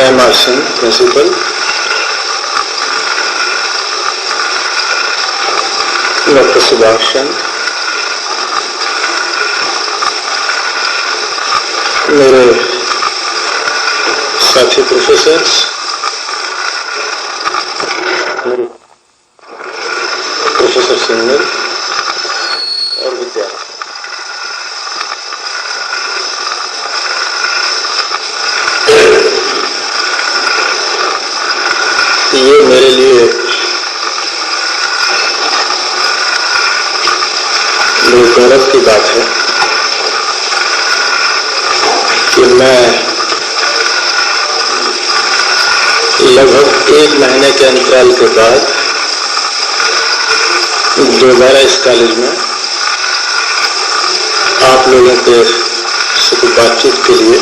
M.R. Singh, Principal. Dr. Subhash Chandra, मेरे साथी professors, professor single और विद्यार्थी, ये मेरे लिए बड़े गौरव की बात है कि मैं लगभग 1 महीने के अंतराल के बाद दोबारा इस कॉलेज में आप लोगों के से बातचीत के लिए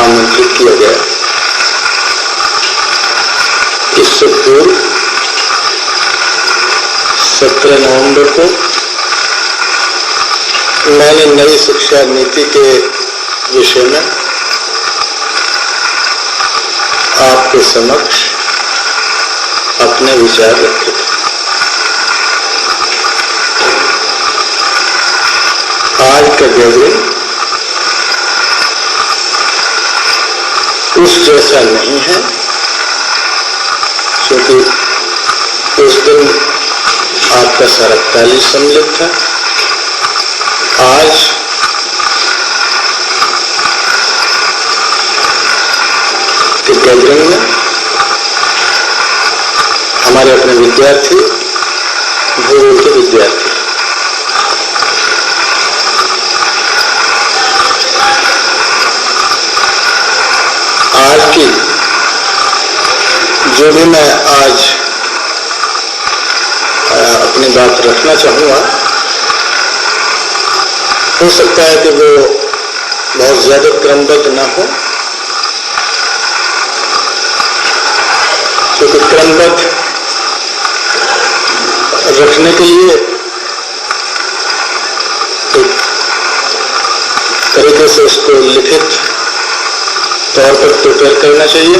आमंत्रित किया गया। इससे पूर्व 17 नवंबर को मैंने नई शिक्षा नीति के विषय में आपके समक्ष अपने विचार रखे थे। आज का गैदरिंग उस जैसा नहीं है, क्योंकि उस दिन आपका सारा कॉलेज सम्मिलित था। आज के गैदरिंग में हमारे अपने विद्यार्थी, भूगोल के विद्यार्थी, आज की जो भी मैं आज अपनी बात रखना चाहूँगा, हो सकता है कि वो बहुत ज्यादा क्रमबद्ध ना हो, क्योंकि क्रमबद्ध रखने के लिए एक तरीके से उसको लिखित तौर पर प्रिपेयर करना चाहिए।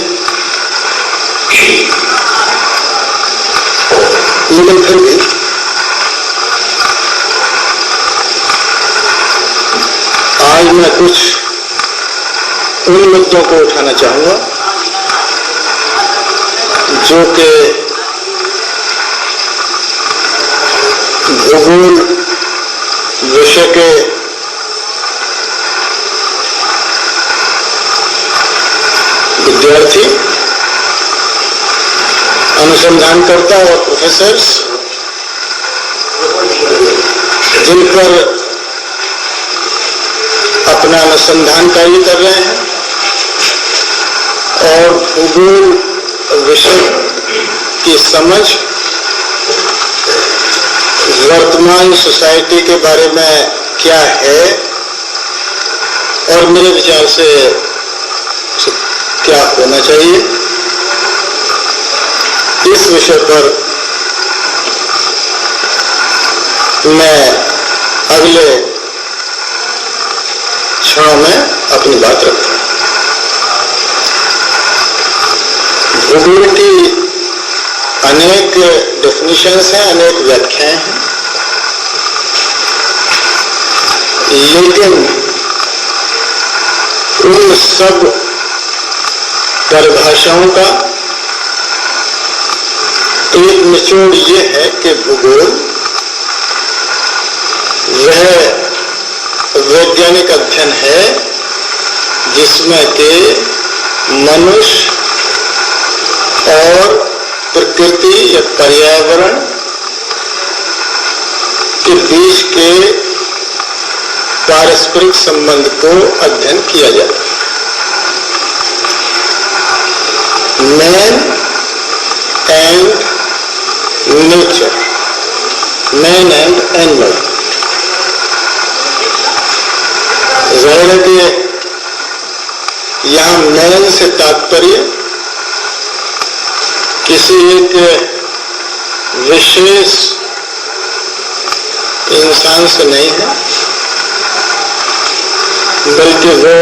लेकिन फिर भी आज मैं कुछ उन मुद्दों को उठाना चाहूंगा जो कि भूगोल विषय के विद्यार्थी, अनुसंधानकर्ता और प्रोफेसर्स जिन पर अपना अनुसंधान कार्य कर रहे हैं और भूगोल विषय की समझ वर्तमान सोसाइटी के बारे में क्या है और मेरे विचार से क्या होना चाहिए, इस विषय पर मैं अगले क्षण में अपनी बात रखूंगा। भूगोल की अनेक डेफिनेशंस हैं, अनेक व्याख्याएं हैं, लेकिन उन सब परिभाषाओं का एक निचोड़ ये है कि भूगोल वह वैज्ञानिक अध्ययन है जिसमें के मनुष्य और प्रकृति या पर्यावरण के बीच के पारस्परिक संबंध को अध्ययन किया जाता है। Man and nature, man and animal. जाहिर है कि यहां मैन से तात्पर्य किसी एक विशेष इंसान से नहीं है, बल्कि वो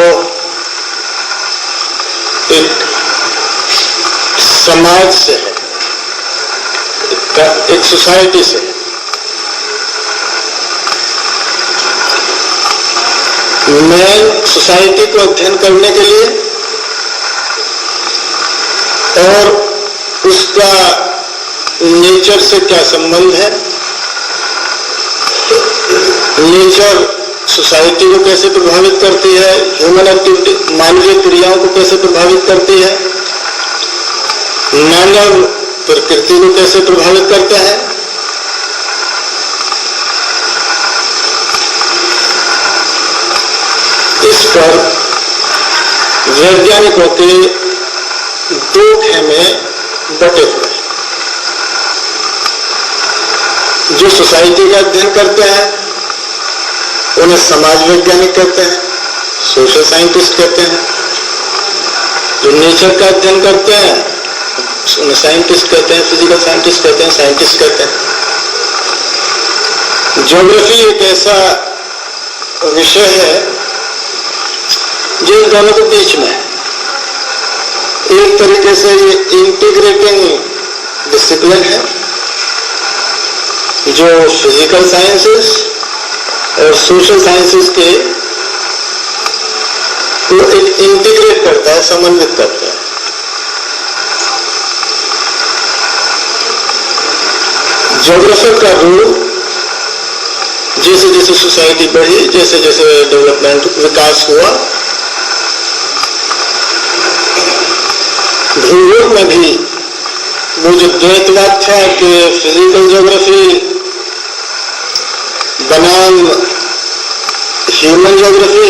समाज से है, एक सोसाइटी से। मैं सोसाइटी को अध्ययन करने के लिए और उसका नेचर से क्या संबंध है, नेचर सोसाइटी को कैसे प्रभावित करती है, ह्यूमन एक्टिविटी मानवीय क्रियाओं को कैसे प्रभावित करती है, मानव प्रकृति को कैसे प्रभावित करता है, इस पर वैज्ञानिकों के दो खेमे बटे हुए हैं। जो सोसाइटी का अध्ययन करते हैं उन्हें समाज वैज्ञानिक कहते हैं, सोशल साइंटिस्ट कहते हैं। जो नेचर का अध्ययन करते हैं उन्हें साइंटिस्ट कहते हैं, फिजिकल साइंटिस्ट कहते हैं, साइंटिस्ट कहते हैं। ज्योग्राफी एक ऐसा विषय है जो इन दोनों के बीच में है। एक तरीके से ये इंटीग्रेटिंग डिसिप्लिन है जो फिजिकल साइंसेस और सोशल साइंसेस के को एक इंटीग्रेट करता है, समन्वित करता है। ज्योग्राफर का रोल जैसे जैसे सोसाइटी बढ़ी, जैसे जैसे डेवलपमेंट विकास हुआ, भूगोल में भी वो जो द्वैतवाद था कि फिजिकल ज्योग्राफी बनाम ह्यूमन ज्योग्राफी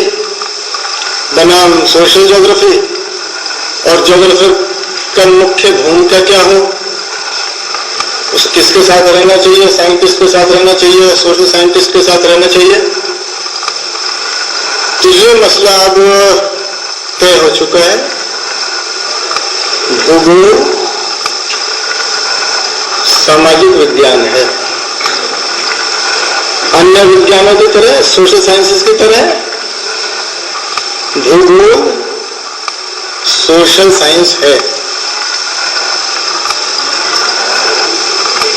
बनाम सोशल ज्योग्राफी, और ज्योग्राफर का मुख्य भूमिका क्या हो, उसे किसके साथ रहना चाहिए, साइंटिस्ट के साथ रहना चाहिए, सोशल साइंटिस्ट के साथ रहना चाहिए। तो ये मसला अब तय हो चुका है। भूगोल सामाजिक विज्ञान है, अन्य विज्ञानों की तरह, सोशल साइंसेस की तरह भूगोल सोशल साइंस है।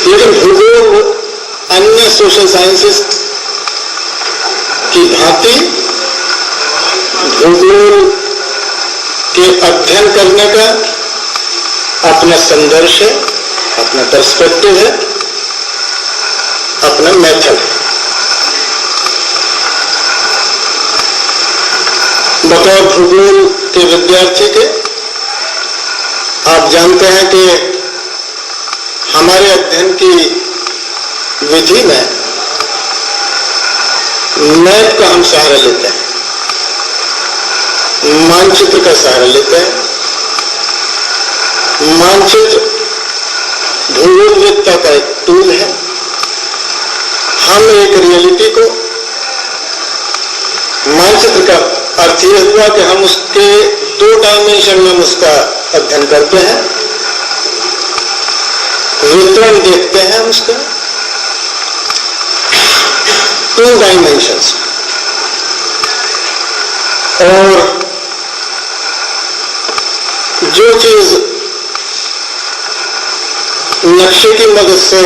लेकिन भूगोल अन्य सोशल साइंसेस की भांति भूगोल के अध्ययन करने का अपना संदर्भ है, अपना पर्सपेक्टिव है, अपना मेथड है। बतौर भूगोल के विद्यार्थी के आप जानते हैं कि हमारे अध्ययन की विधि में मैप का हम सहारा लेते हैं, मानचित्र का सहारा लेते हैं। मानचित्र भूगोलविद्ता का एक टूल है। हम एक रियलिटी को, मानचित्र का अर्थ यह हुआ कि हम उसके 2 डायमेंशन में उसका अध्ययन करते हैं, वितरण देखते हैं उसका 2 डायमेंशंस, और जो चीज नक्शे की मदद से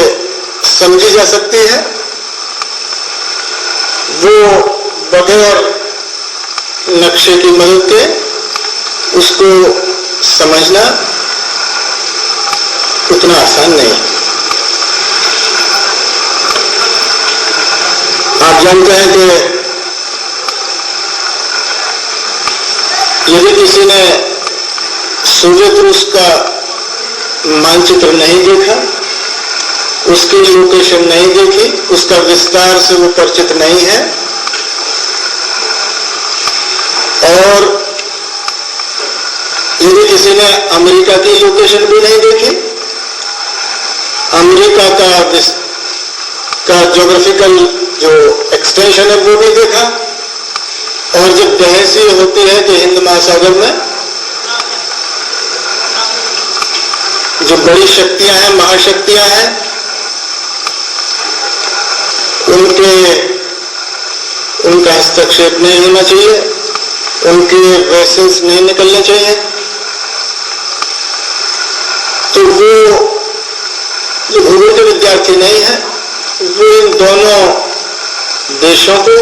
समझी जा सकती है वो बगैर नक्शे की मदद के उसको समझना उतना आसान नहीं है। आप जानते हैं कि यदि किसी ने सोवियत रूस का मानचित्र नहीं देखा, उसकी लोकेशन नहीं देखी, उसका विस्तार से वो परिचित नहीं है, और यदि किसी ने अमेरिका की लोकेशन भी नहीं देखी, अमेरिका का ज्योग्राफिकल जो एक्सटेंशन है वो नहीं देखा, और जब बहस ये होती है कि हिंद महासागर में जो बड़ी शक्तियां हैं, महाशक्तियां हैं, उनका हस्तक्षेप नहीं होना चाहिए, उनके वेसल्स नहीं निकलने चाहिए, तो वो जो भूगोल के विद्यार्थी नहीं है वो इन दोनों देशों को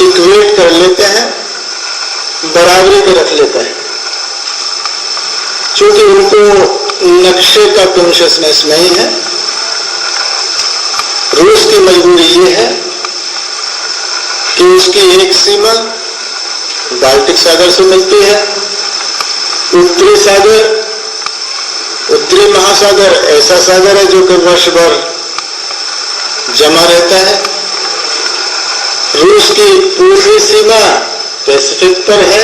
इक्वेट कर लेते हैं, बराबरी पे रख लेते हैं, क्योंकि उनको नक्शे का कॉन्शियसनेस नहीं है। रूस की मजबूरी ये है कि उसकी एक सीमा बाल्टिक सागर से मिलती है, उत्तरी सागर, उत्तरी महासागर ऐसा सागर है जो कि वर्ष भर जमा रहता है। रूस की पूर्वी सीमा पैसिफिक पर है।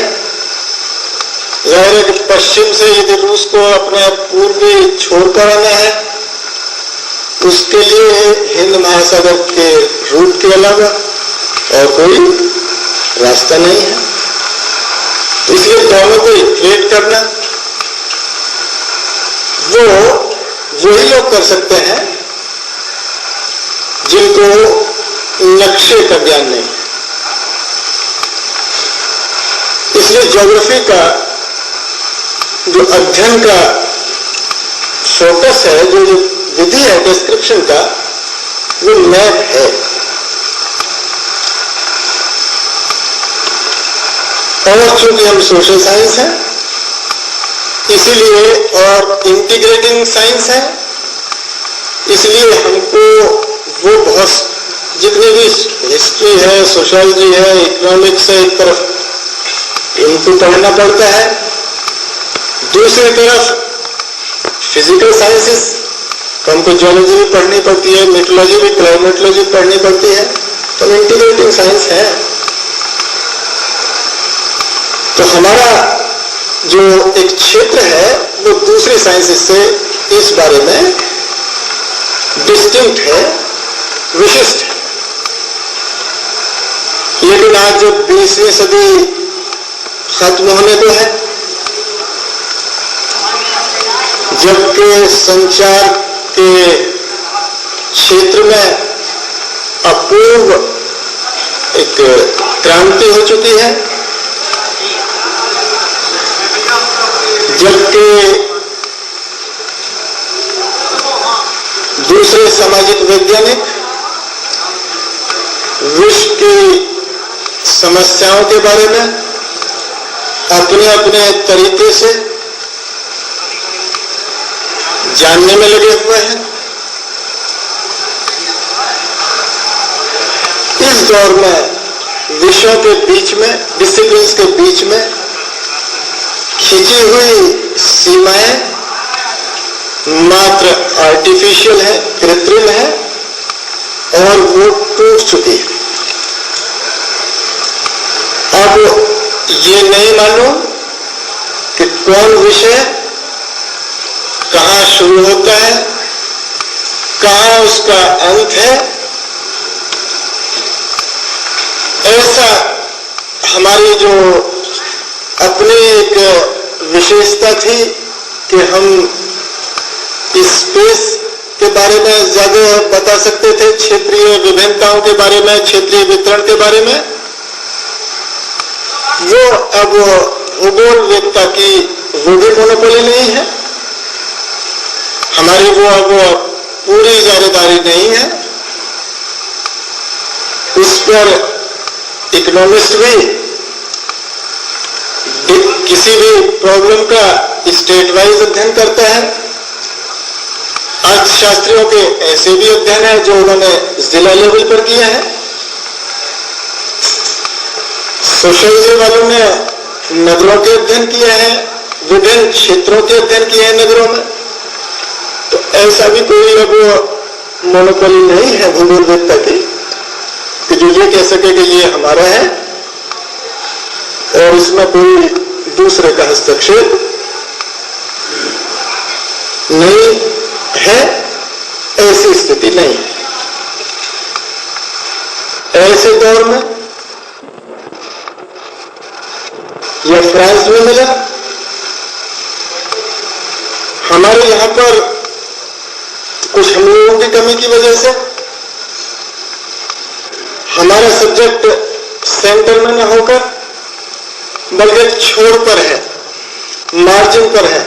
जाहिर है कि पश्चिम से यदि रूस को अपने पूर्वी छोर पर आना है, उसके लिए हिंद महासागर के रूट के अलावा और कोई रास्ता नहीं है। इसलिए दोनों को इक्वेट करना वो वही लोग कर सकते हैं जिनको नक्शे का ज्ञान नहीं है। इसलिए ज्योग्राफी का जो अध्ययन का फोकस है, जो विधि है डिस्क्रिप्शन का, वो मैप है। और चूंकि हम सोशल साइंस हैं इसीलिए, और इंटीग्रेटिंग साइंस है, इसलिए हमको वो बहुत जितनी भी हिस्ट्री है, सोशियोलॉजी है, इकोनॉमिक्स है, एक तरफ इनको पढ़ना पड़ता है, दूसरी तरफ फिजिकल साइंसेस हमको जियोलॉजी भी पढ़नी पड़ती है, मेट्रोलॉजी भी, क्लाइमेटोलॉजी पढ़नी पड़ती है। तो इंटीग्रेटिंग साइंस है। तो हमारा जो एक क्षेत्र है वो दूसरी साइंसेस से इस बारे में डिस्टिंक्ट है, विशिष्ट है। लेकिन आज जब 20वीं सदी खत्म होने को है, जबकि संचार के क्षेत्र में अपूर्व एक क्रांति हो चुकी है, जबकि दूसरे सामाजिक वैज्ञानिक विश्व की समस्याओं के बारे में अपने अपने तरीके से जानने में लगे हुए हैं। इस दौर में विषयों के बीच में, डिसिप्लिन्स के बीच में खींची हुई सीमाएं मात्र आर्टिफिशियल है, कृत्रिम है, और वो टूट चुकी है। अब ये नहीं मालूम कि कौन विषय कहां शुरू होता है, कहां उसका अंत है। ऐसा हमारी जो अपनी एक विशेषता थी कि हम स्पेस के बारे में ज्यादा बता सकते थे, क्षेत्रीय विभिन्नताओं के बारे में, क्षेत्रीय वितरण के बारे में, वो अब भूगोलवेत्ता की वो भी मोनोपोली नहीं है, हमारी वो अब पूरी ज़िम्मेदारी नहीं है। उस पर इकोनॉमिस्ट भी किसी भी प्रॉब्लम का स्टेट वाइज अध्ययन करता है। अर्थशास्त्रियों के ऐसे भी अध्ययन है जो उन्होंने जिला लेवल पर किया है। सोशियोलॉजी वालों ने नगरों के अध्ययन किया है, विभिन्न क्षेत्रों के अध्ययन किए हैं नगरों में। तो ऐसा भी कोई अब मोनोपोली नहीं है भूगोलवेत्ता की कि जो ये कह सके कि ये हमारा है और इसमें कोई दूसरे का हस्तक्षेप नहीं है। ऐसी स्थिति नहीं है। ऐसे दौर में यह फ्रांस में मिला, हमारे यहां पर कुछ हम लोगों की कमी की वजह से हमारा सब्जेक्ट सेंटर में न होकर बल्कि छोर पर है, मार्जिन पर है।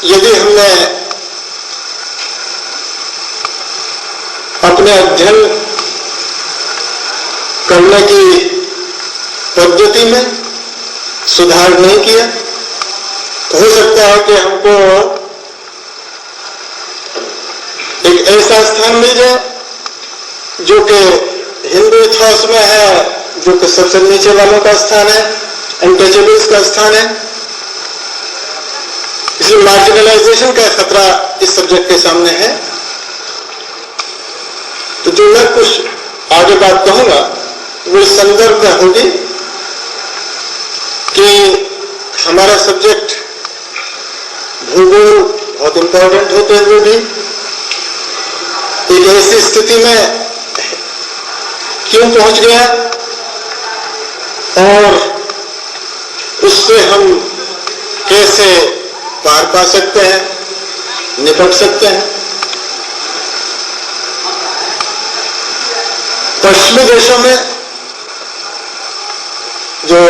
यदि हमने अपने अध्ययन करने की पद्धति में सुधार नहीं किया तो हो सकता है कि हमको एक ऐसा स्थान मिल जाए जो कि हिंदू इतिहास में है, जो कि सबसे नीचे वालों का स्थान है, अनटचेबल्स का स्थान है। इसलिए मार्जिनलाइजेशन का खतरा इस सब्जेक्ट के सामने है। तो जो मैं कुछ आगे बात कहूंगा वो इस संदर्भ में होगी कि हमारा सब्जेक्ट भूगोल बहुत इंपॉर्टेंट होते हुए भी एक ऐसी स्थिति में क्यों पहुंच गया और उससे हम कैसे पार पा सकते हैं, निपट सकते हैं। पश्चिमी देशों में जो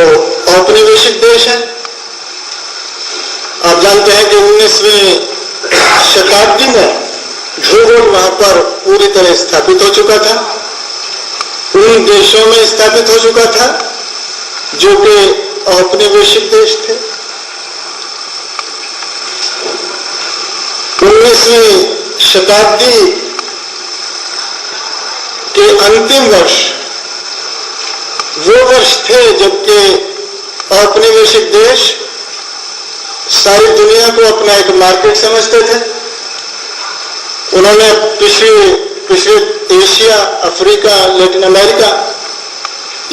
औपनिवेशिक देश है, आप जानते हैं कि 19वीं शताब्दी में भूगोल वहां पर पूरी तरह स्थापित हो चुका था, उन देशों में स्थापित हो चुका था जो कि औपनिवेशिक देश थे। 19वीं शताब्दी के अंतिम वर्ष वो वर्ष थे जबकि औपनिवेशिक देश सारी दुनिया को अपना एक मार्केट समझते थे। उन्होंने पिछले एशिया, अफ्रीका, लैटिन अमेरिका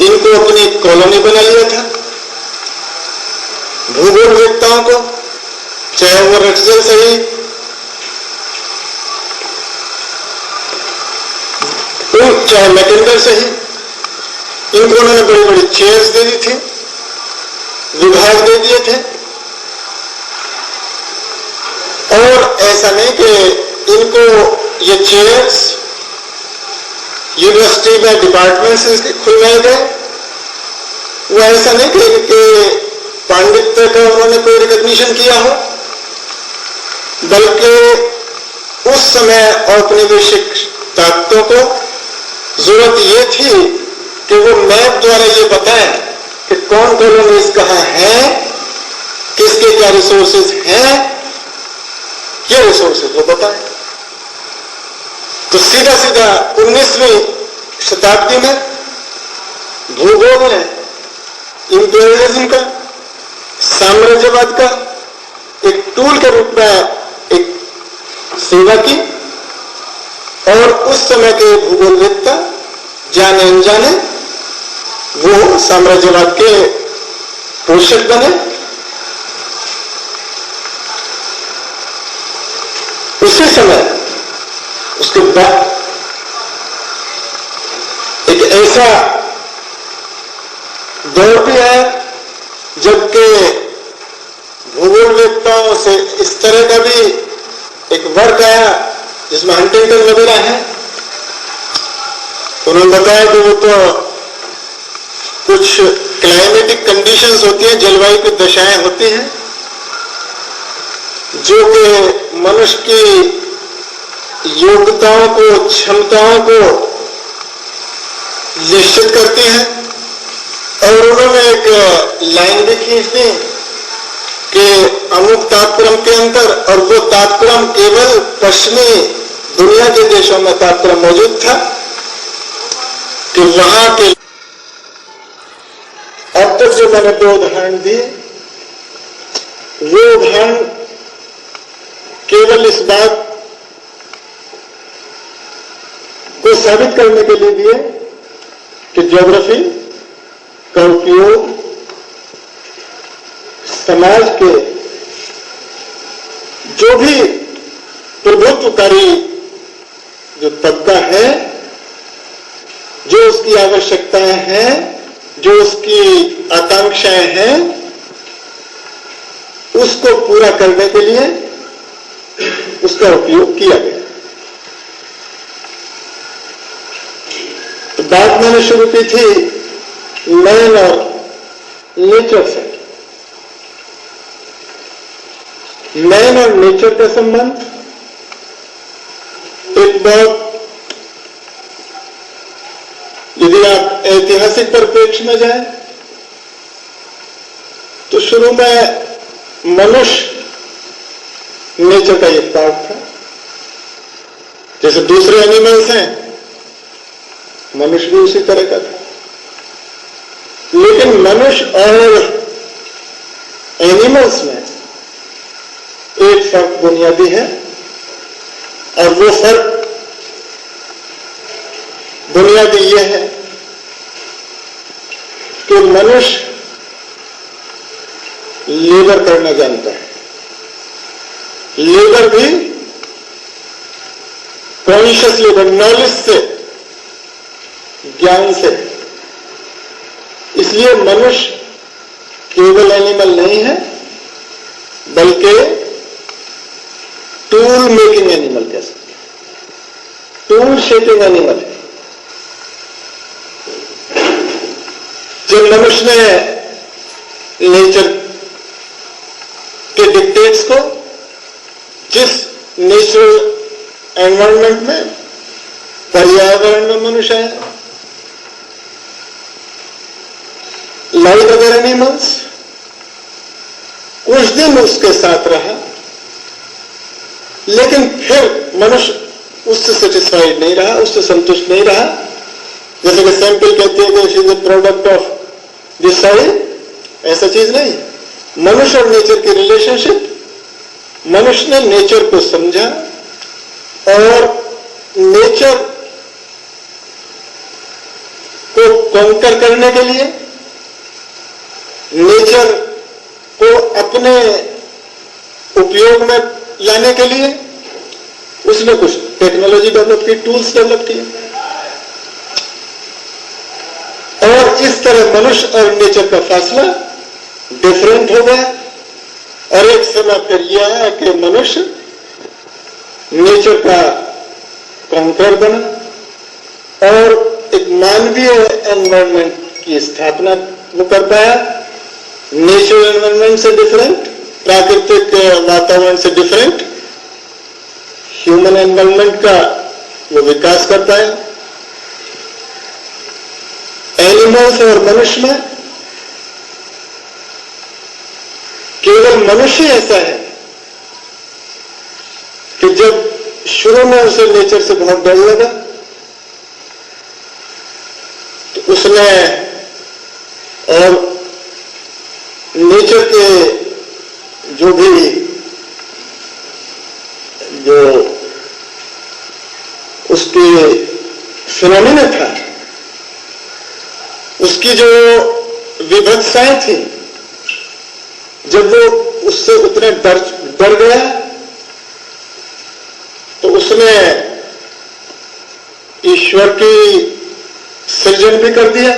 इनको अपनी कॉलोनी बना लिया था। भूगोलवेत्ताओं को, चाहे वो रटजल सही, चाहे मैकेंडर सही, इनको उन्होंने बड़ी बड़ी चेयर्स दे दी थी, विभाग दे दिए थे। और ऐसा नहीं कि इनको ये चेयर्स यूनिवर्सिटी में डिपार्टमेंट्स खुलवाए गए, वो ऐसा नहीं कि इनके पांडित्य का उन्होंने कोई रिकॉग्निशन किया हो, बल्कि उस समय औपनिवेशिक ताकतों को जरूरत ये थी कि वो मैप द्वारा ये बताएं कि कौन कॉलोनीज कहाँ है, किसके क्या रिसोर्सेज हैं, ये रिसोर्सेज वो बताएं। तो सीधा सीधा 19वीं शताब्दी में भूगोल ने इंपीरियलिज्म का, साम्राज्यवाद का एक टूल के रूप में एक सेवा की और उस समय के भूगोलवेत्ता जाने अनजाने वो साम्राज्यवाद के पोषक बने। उसी समय उसके बाद एक ऐसा दौर भी आया जबकि भूगोलवेत्ताओं से इस तरह का भी एक वर्ग आया जिसमें हंटिंगटन वगैरह है। उन्होंने बताया कि वो तो कुछ क्लाइमेटिक कंडीशंस होती हैं, जलवायु की दशाएं होती हैं जो कि मनुष्य की योग्यताओं को, क्षमताओं को निश्चित करती हैं। और उन्होंने एक लाइन भी खींच दी कि अमुक तापक्रम के अंदर, और वो तापक्रम केवल पश्चिमी दुनिया के देशों में तापक्रम मौजूद था, कि वहां के अब तक जो मैंने 2 उदाहरण दिए वो उदाहरण केवल इस बात को साबित करने के लिए दिए कि ज्योग्राफी का उपयोग समाज के जो भी प्रभुत्वकारी जो तबका है, जो उसकी आवश्यकताएं हैं, जो उसकी आकांक्षाएं हैं, उसको पूरा करने के लिए उसका उपयोग किया गया। तो बात मैंने शुरू की थी मैन और नेचर से। मैन और नेचर का संबंध एक बहुत, यदि आप ऐतिहासिक परिप्रेक्ष्य में जाएं तो शुरू में मनुष्य नेचर का एक पार्ट था। जैसे दूसरे एनिमल्स हैं, मनुष्य भी उसी तरह का था। लेकिन मनुष्य और एनिमल्स में एक फर्क बुनियादी है, और वो फर्क बुनियादी ये है कि मनुष्य लेबर करना जानता है। लेबर भी कॉन्शियस लेबर, नॉलेज से, ज्ञान से। इसलिए मनुष्य केवल एनिमल नहीं है, बल्कि टूल मेकिंग एनिमल कह सकते हैं, टूल शेपिंग एनिमल है। जब मनुष्य ने नेचर के डिक्टेट्स को, जिस नेचुरल एनवायरनमेंट में, पर्यावरण में मनुष्य है, लाइक अदर एनिमल्स, कुछ दिन उसके साथ रहा, लेकिन फिर मनुष्य उससे सेटिस्फाइड नहीं रहा, उससे संतुष्ट नहीं रहा। जैसे कि सैंपल कहते हैं कि is a product of this soil, ऐसा चीज नहीं। मनुष्य और नेचर की रिलेशनशिप, मनुष्य ने नेचर को समझा और नेचर को कॉन्कर करने के लिए, नेचर को अपने उपयोग में लाने के लिए उसने कुछ टेक्नोलॉजी डेवलप की, टूल्स डेवलप किए, और इस तरह मनुष्य और नेचर का फासला डिफरेंट हो गया। और एक समय फिर यह आया कि मनुष्य नेचर का कॉन्कर बना और एक मानवीय एनवायरनमेंट की स्थापना वो कर पाया। नेचुरल एनवायरनमेंट से डिफरेंट, प्राकृतिक वातावरण से डिफरेंट ह्यूमन एनवायरनमेंट का वो विकास कर पाया। एनिमल्स और मनुष्य में केवल मनुष्य ऐसा है कि जब शुरू में उसे नेचर से बहुत डर लगा तो उसने, और नेचर के जो उसके फिनोमिना था, उसकी जो विभत्साएं थी, जब वो उससे उतने डर गया तो उसने ईश्वर की सृजन भी कर दिया।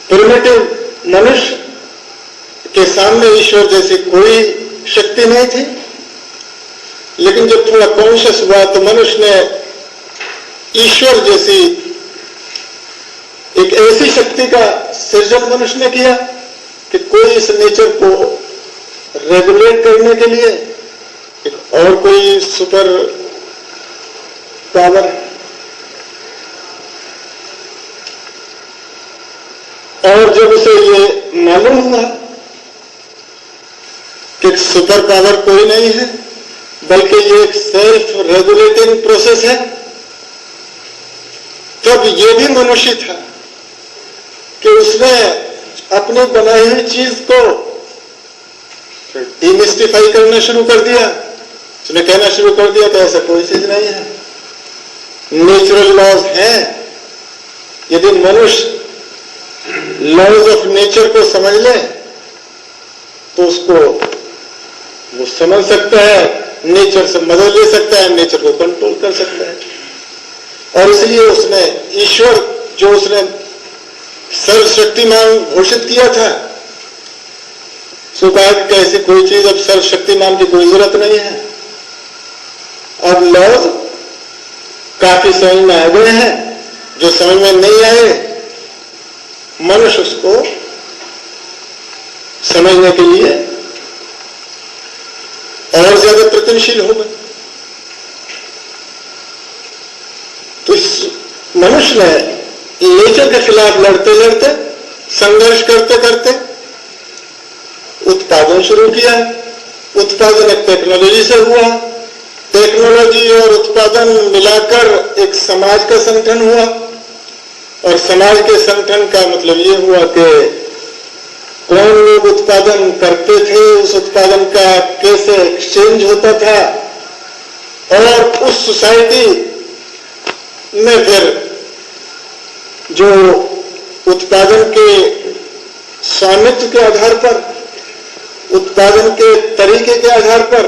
प्रिमिटिव मनुष्य के सामने ईश्वर जैसी कोई शक्ति नहीं थी, लेकिन जब थोड़ा कॉन्शियस हुआ तो मनुष्य ने ईश्वर जैसी एक ऐसी शक्ति का सृजन मनुष्य ने किया कि कोई इस नेचर को रेगुलेट करने के लिए एक और कोई सुपर पावर, और जब उसे ये मालूम हुआ कि सुपर पावर कोई नहीं है बल्कि ये एक सेल्फ रेगुलेटिंग प्रोसेस है, तब ये भी मनुष्य था कि उसने अपनी बनाई हुई चीज को डिमिस्टिफाई करना शुरू कर दिया। उसने कहना शुरू कर दिया कि ऐसा कोई चीज नहीं है, नेचुरल लॉज हैं। यदि मनुष्य लॉज ऑफ नेचर को समझ ले तो उसको वो समझ सकता है, नेचर से मदद ले सकता है, नेचर को कंट्रोल कर सकता है। और इसलिए उसने ईश्वर जो उसने सर्वशक्तिमान घोषित किया था, सो कहा कि ऐसी कोई चीज अब सर्वशक्तिमान की कोई जरूरत नहीं है। अब लॉज काफी समझ में आ गए हैं, जो समझ में नहीं आए मनुष्य उसको समझने के लिए ज्यादा पतनशील होगा। तो इस मनुष्य ने नेचर के खिलाफ लड़ते लड़ते, संघर्ष करते करते उत्पादन शुरू किया। उत्पादन एक टेक्नोलॉजी से हुआ, टेक्नोलॉजी और उत्पादन मिलाकर एक समाज का संगठन हुआ, और समाज के संगठन का मतलब ये हुआ कि कौन लोग उत्पादन करते थे, उस उत्पादन का कैसे एक्सचेंज होता था, और उस सोसाइटी में फिर जो उत्पादन के स्वामित्व के आधार पर, उत्पादन के तरीके के आधार पर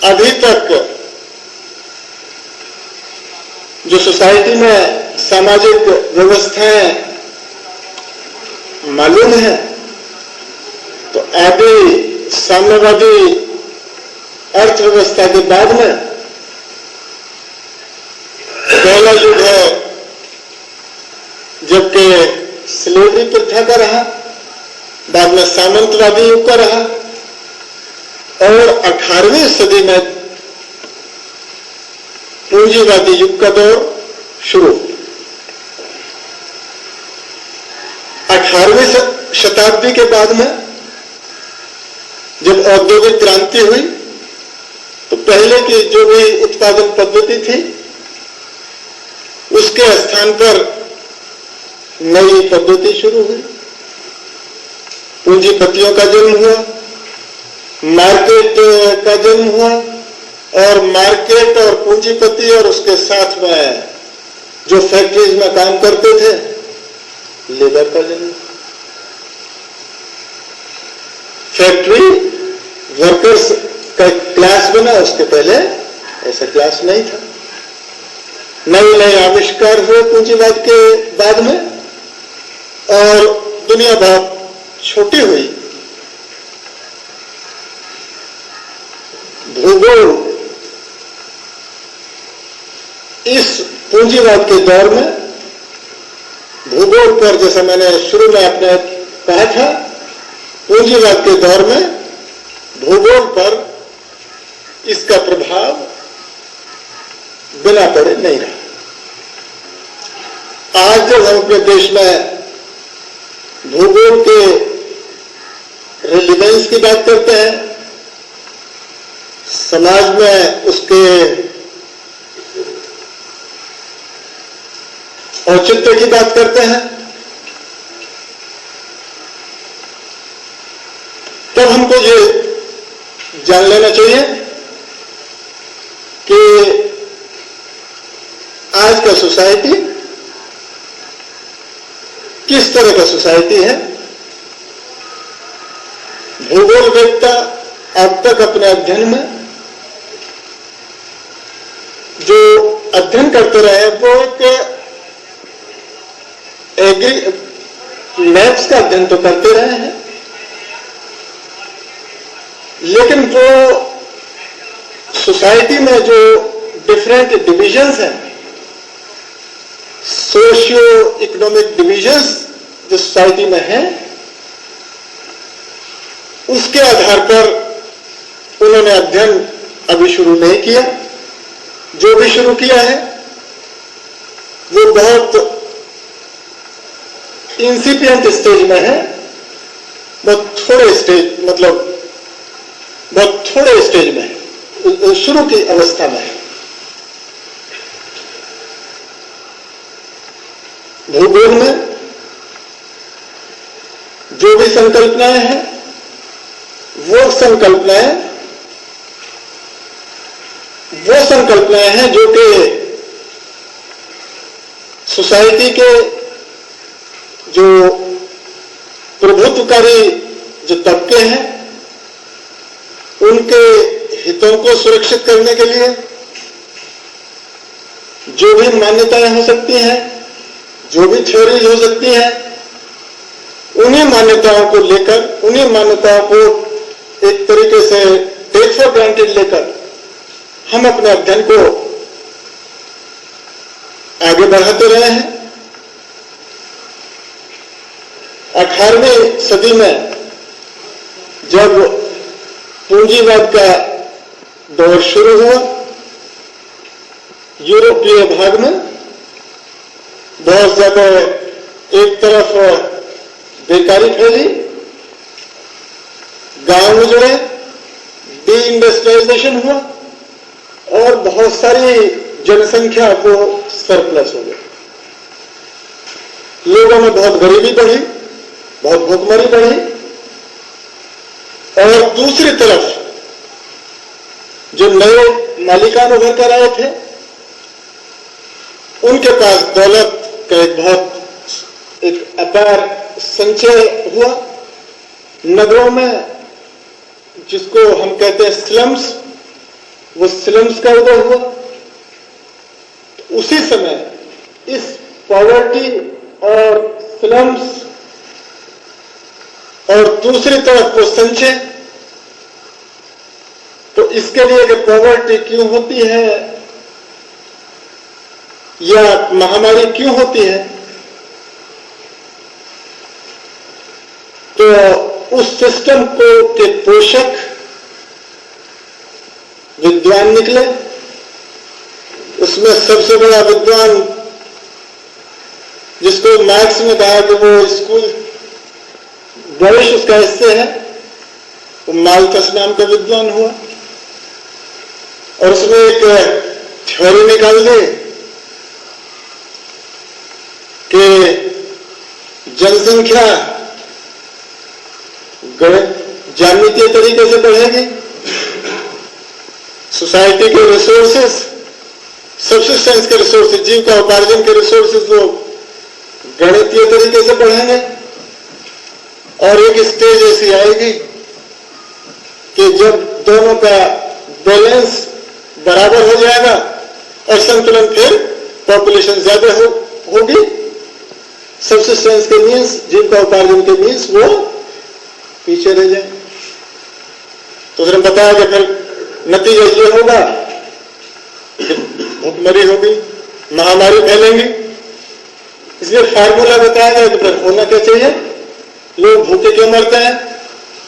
अभी तक जो सोसाइटी में सामाजिक व्यवस्थाएं मालूम है, तो अभी साम्यवादी अर्थव्यवस्था के बाद में पहला युग है जबकि स्लेवरी प्रथा का रहा, बाद में सामंतवादी युग का रहा, और 18वीं सदी में पूंजीवादी युग का दौर शुरू। 18वीं शताब्दी के बाद में जब औद्योगिक क्रांति हुई, तो पहले की जो भी उत्पादन पद्धति थी उसके स्थान पर नई पद्धति शुरू हुई। पूंजीपतियों का जन्म हुआ, मार्केट का जन्म हुआ, और मार्केट और पूंजीपति और उसके साथ में जो फैक्ट्रीज में काम करते थे, लेबर का जन्म। फैक्ट्री वर्कर्स का क्लास बना, उसके पहले ऐसा क्लास नहीं था। नए नए आविष्कार हुए पूंजीवाद के बाद में, और दुनिया बहुत छोटी हुई। भूगोल इस पूंजीवाद के दौर में, भूगोल पर जैसा मैंने शुरू में आपने कहा था, पूंजीवाद के दौर में भूगोल पर इसका प्रभाव बिना पड़े नहीं रहा। आज जब हम अपने देश में भूगोल के रिलेवेंस की बात करते हैं, समाज में उसके औचित्य की बात करते हैं, तब हमको ये जान लेना चाहिए कि आज का सोसाइटी किस तरह का सोसाइटी है। भूगोलवेत्ता अब तक अपने अध्ययन में जो अध्ययन करते रहे, वो एक लैब्स का अध्ययन तो करते रहे हैं, लेकिन वो सोसाइटी में जो डिफरेंट डिविजन्स हैं, सोशियो इकोनॉमिक डिविजन्स जो सोसाइटी में हैं, उसके आधार पर उन्होंने अध्ययन अभी शुरू नहीं किया। जो भी शुरू किया है वो बहुत इंसिपिएंट स्टेज में है, बहुत थोड़े स्टेज, मतलब बहुत थोड़े स्टेज में है, शुरू की अवस्था में है। भूगोल में जो भी संकल्पनाएं हैं, वो संकल्पनाएं हैं जो कि सोसाइटी के जो प्रभुत्वकारी जो तबके हैं, उनके हितों को सुरक्षित करने के लिए जो भी मान्यताएं हो सकती हैं, जो भी थ्योरीज हो सकती हैं, उन्हीं मान्यताओं को लेकर, उन्हीं मान्यताओं को एक तरीके से टेक फॉर ग्रांटेड लेकर हम अपने अध्ययन को आगे बढ़ाते रहे हैं। 18वीं सदी में जब पूंजीवाद का दौर शुरू हुआ। यूरोपीय भाग में बहुत ज्यादा एक तरफ बेकारी फैली, गांव उजड़े, डी इंडस्ट्रियलाइजेशन हुआ और बहुत सारी जनसंख्या को सरप्लस हो गई। लोगों में बहुत गरीबी बढ़ी, बहुत भूखमरी बढ़ी और दूसरी तरफ जो नए मालिकान उभर कर आए थे उनके पास दौलत का एक अपार संचय हुआ। नगरों में जिसको हम कहते हैं स्लम्स, वो स्लम्स का उदय हुआ। उसी समय इस पॉवर्टी और स्लम्स और दूसरी तरफ वो संचय, तो इसके लिए कि पॉवर्टी क्यों होती है या महामारी क्यों होती है, तो उस सिस्टम को के पोषक विद्वान निकले। उसमें सबसे बड़ा विद्वान जिसको मार्क्स ने कहा कि वो स्कूल भविष्य उसका हिस्से है, वो माल्थस नाम का विद्वान हुआ और उसमें एक थ्योरी निकाल दी कि जनसंख्या ज्यामितीय तरीके से बढ़ेगी, सोसाइटी के रिसोर्सेस, सब्सिस्टेंस के रिसोर्सेस, जीव का उपार्जन के रिसोर्सेस वो गणितीय तरीके से बढ़ेंगे और एक स्टेज ऐसी आएगी कि जब दोनों का बैलेंस बराबर हो जाएगा और संतुलन, फिर पॉपुलेशन ज्यादा होगी, सब्सिस्टेंस के मीन्स, जीव का उपार्जन के मीन्स वो पीछे रह जाए। तो उसने बताया कि फिर नतीजा ये होगा कि भूखमरी होगी, महामारी फैलेंगी। इसलिए फार्मूला बताया गया कि फिर होना क्या चाहिए, लोग भूखे क्यों मरते हैं,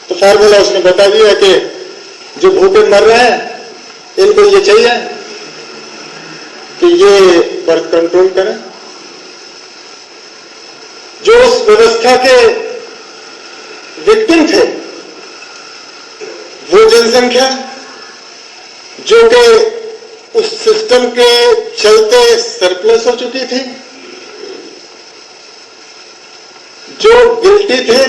तो फार्मूला उसने बता दिया कि जो भूखे मर रहे हैं इनको ये चाहिए कि ये बर्थ कंट्रोल करें। जो उस व्यवस्था के विक्टिम थे वो जनसंख्या जो कि उस सिस्टम के चलते सरप्लस हो चुकी थी, जो गिल्टी थे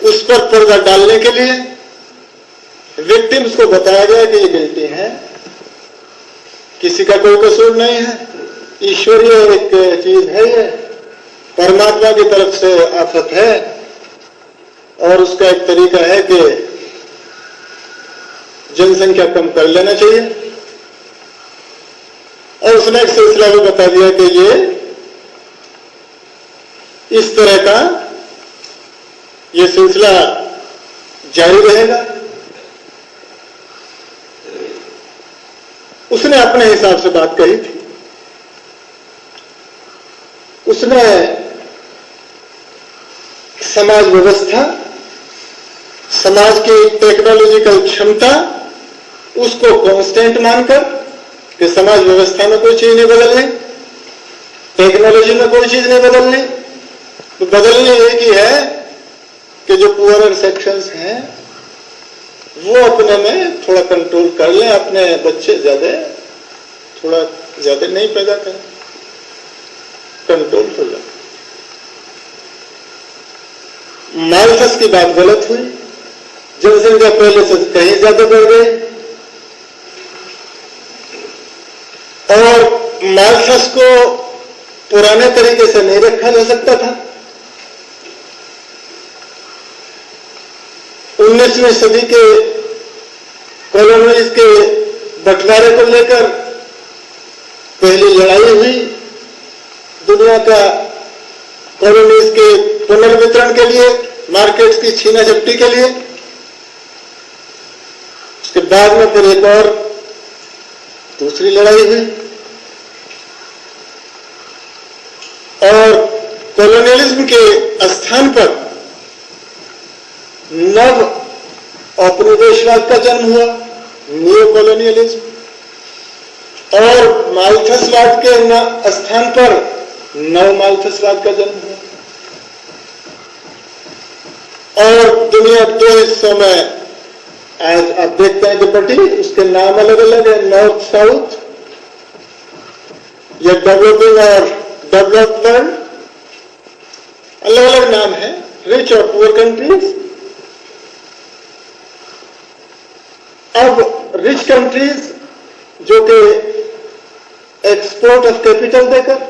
उस पर पर्दा डालने के लिए विक्टिम्स को बताया गया कि ये गिल्टी है, किसी का कोई कसूर नहीं है, ईश्वरीय एक चीज है, ये परमात्मा की तरफ से आफत है और उसका एक तरीका है कि जनसंख्या कम कर लेना चाहिए। और उसने एक सिलसिला भी बता दिया कि ये इस तरह का ये सिलसिला जारी रहेगा। उसने अपने हिसाब से बात कही थी। उसने समाज व्यवस्था, समाज की टेक्नोलॉजिकल क्षमता, उसको कांस्टेंट मानकर कि समाज व्यवस्था में कोई चीज नहीं बदलनी, टेक्नोलॉजी में कोई चीज नहीं बदलनी, तो बदलनी एक ही है कि जो पुअरर सेक्शंस हैं वो अपने में थोड़ा कंट्रोल कर लें, अपने बच्चे थोड़ा ज्यादा नहीं पैदा करें, कंट्रोल हो जाए। माल्थस की बात गलत हुई, जनसंख्या पहले से कहीं ज्यादा बढ़ गई और माल्थस को पुराने तरीके से नहीं रखा जा सकता था। 19वीं सदी के कॉलोनीज के बंटवारे को लेकर पहली लड़ाई हुई, दुनिया का कॉलोनीज के पुनर्वितरण के लिए, मार्केट्स की छीना झपटी के लिए। उसके बाद में फिर एक और दूसरी लड़ाई हुई और कॉलोनियलिज्म के स्थान पर नव औपनिवेश उपनिवेशवाद का जन्म हुआ, न्यू कॉलोनियलिज्म, और माल्थसवाद के स्थान पर नव माल्थसवाद का जन्म हुआ। और दुनिया दो हिस्सों में आज आप देखते हैं जो बटी, उसके नाम अलग अलग है, नॉर्थ साउथ या डेवलपिंग और डेवलप्ड वर्ल्ड, अलग अलग नाम है, रिच और पुअर कंट्रीज। अब रिच कंट्रीज जो कि एक्सपोर्ट ऑफ कैपिटल देकर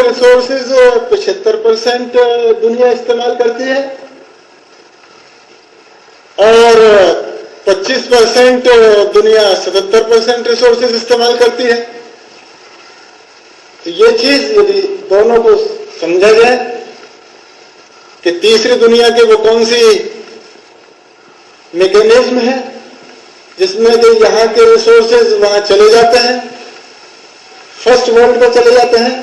रिसोर्सेज 75% दुनिया इस्तेमाल करती है और 25% दुनिया 77% रिसोर्सेज इस्तेमाल करती है। तो ये चीज यदि दोनों को समझा जाए कि तीसरी दुनिया के वो कौन सी मैकेनिज्म है जिसमें कि यहां के रिसोर्सेज वहां चले जाते हैं, फर्स्ट वर्ल्ड पर चले जाते हैं,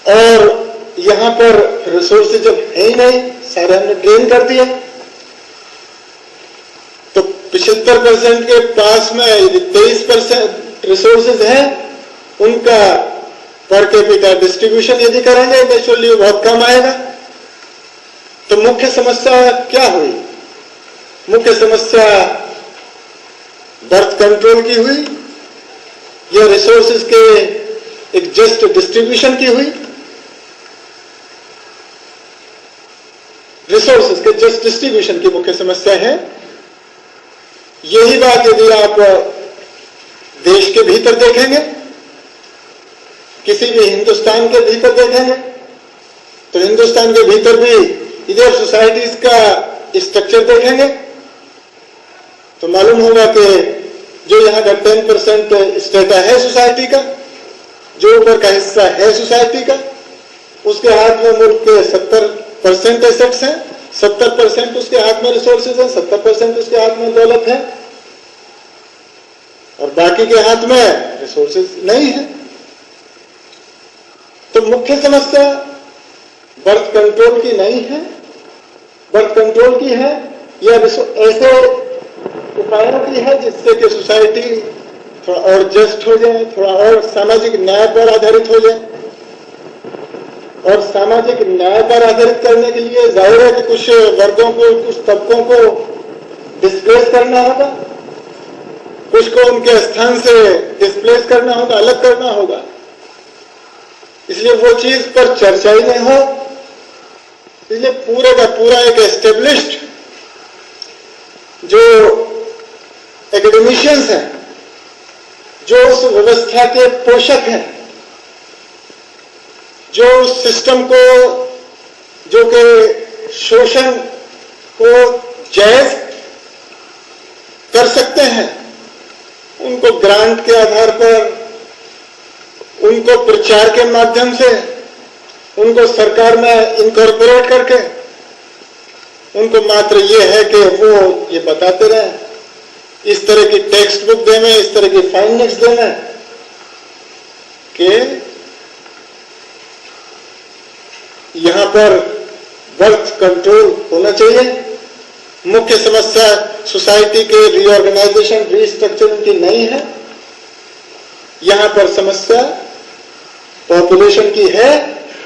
और यहां पर रिसोर्सेज जब है ही नहीं, सारे हमने ड्रेन कर दिए, तो 75% के पास में यदि 23% रिसोर्सेज हैं, उनका पर कैपिटा डिस्ट्रीब्यूशन यदि करेंगे नेचुरली बहुत कम आएगा। तो मुख्य समस्या क्या हुई? मुख्य समस्या बर्थ कंट्रोल की हुई या रिसोर्सेज के एक जस्ट डिस्ट्रीब्यूशन की हुई? रिसोर्सेज के जस्ट डिस्ट्रीब्यूशन की मुख्य समस्या है। यही बात यदि आप देश के भीतर देखेंगे, किसी भी हिंदुस्तान के भीतर देखेंगे, तो हिंदुस्तान के भीतर भी इधर सोसाइटीज का स्ट्रक्चर देखेंगे तो मालूम होगा कि जो यहाँ का 10% स्टेटा है सोसाइटी का, जो ऊपर का हिस्सा है सोसाइटी का, उसके हाथ में मुल्क के 70% एसेट्स हैं, 70% उसके हाथ में रिसोर्सेज हैं, 70% उसके हाथ में दौलत है, और बाकी के हाथ में रिसोर्सेज नहीं है। तो मुख्य समस्या बर्थ कंट्रोल की नहीं है, बर्थ कंट्रोल की है या ऐसे उपायों की है जिससे कि सोसाइटी थोड़ा और जस्ट हो जाए, थोड़ा और सामाजिक न्याय पर आधारित हो जाए। और सामाजिक न्याय पर आधारित करने के लिए जाहिर है कि कुछ वर्गों को, कुछ तबकों को डिस्प्लेस करना होगा, कुछ को उनके स्थान से डिस्प्लेस करना होगा, अलग करना होगा। इसलिए वो चीज पर चर्चा ही नहीं हो, इसलिए पूरे का पूरा एक एस्टेब्लिश्ड जो एकेडमिशियंस हैं, जो उस व्यवस्था के पोषक हैं, जो उस सिस्टम को, जो कि शोषण को जायज कर सकते हैं, उनको ग्रांट के आधार पर, उनको प्रचार के माध्यम से, उनको सरकार में इनकॉर्पोरेट करके, उनको मात्र ये है कि वो ये बताते रहे, इस तरह की टेक्स्ट बुक देना, इस तरह की फाइंडिंग्स देना कि यहां पर बर्थ कंट्रोल होना चाहिए। मुख्य समस्या सोसाइटी के रीऑर्गेनाइजेशन, रीस्ट्रक्चरिंग की नहीं है, यहां पर समस्या पॉपुलेशन की है।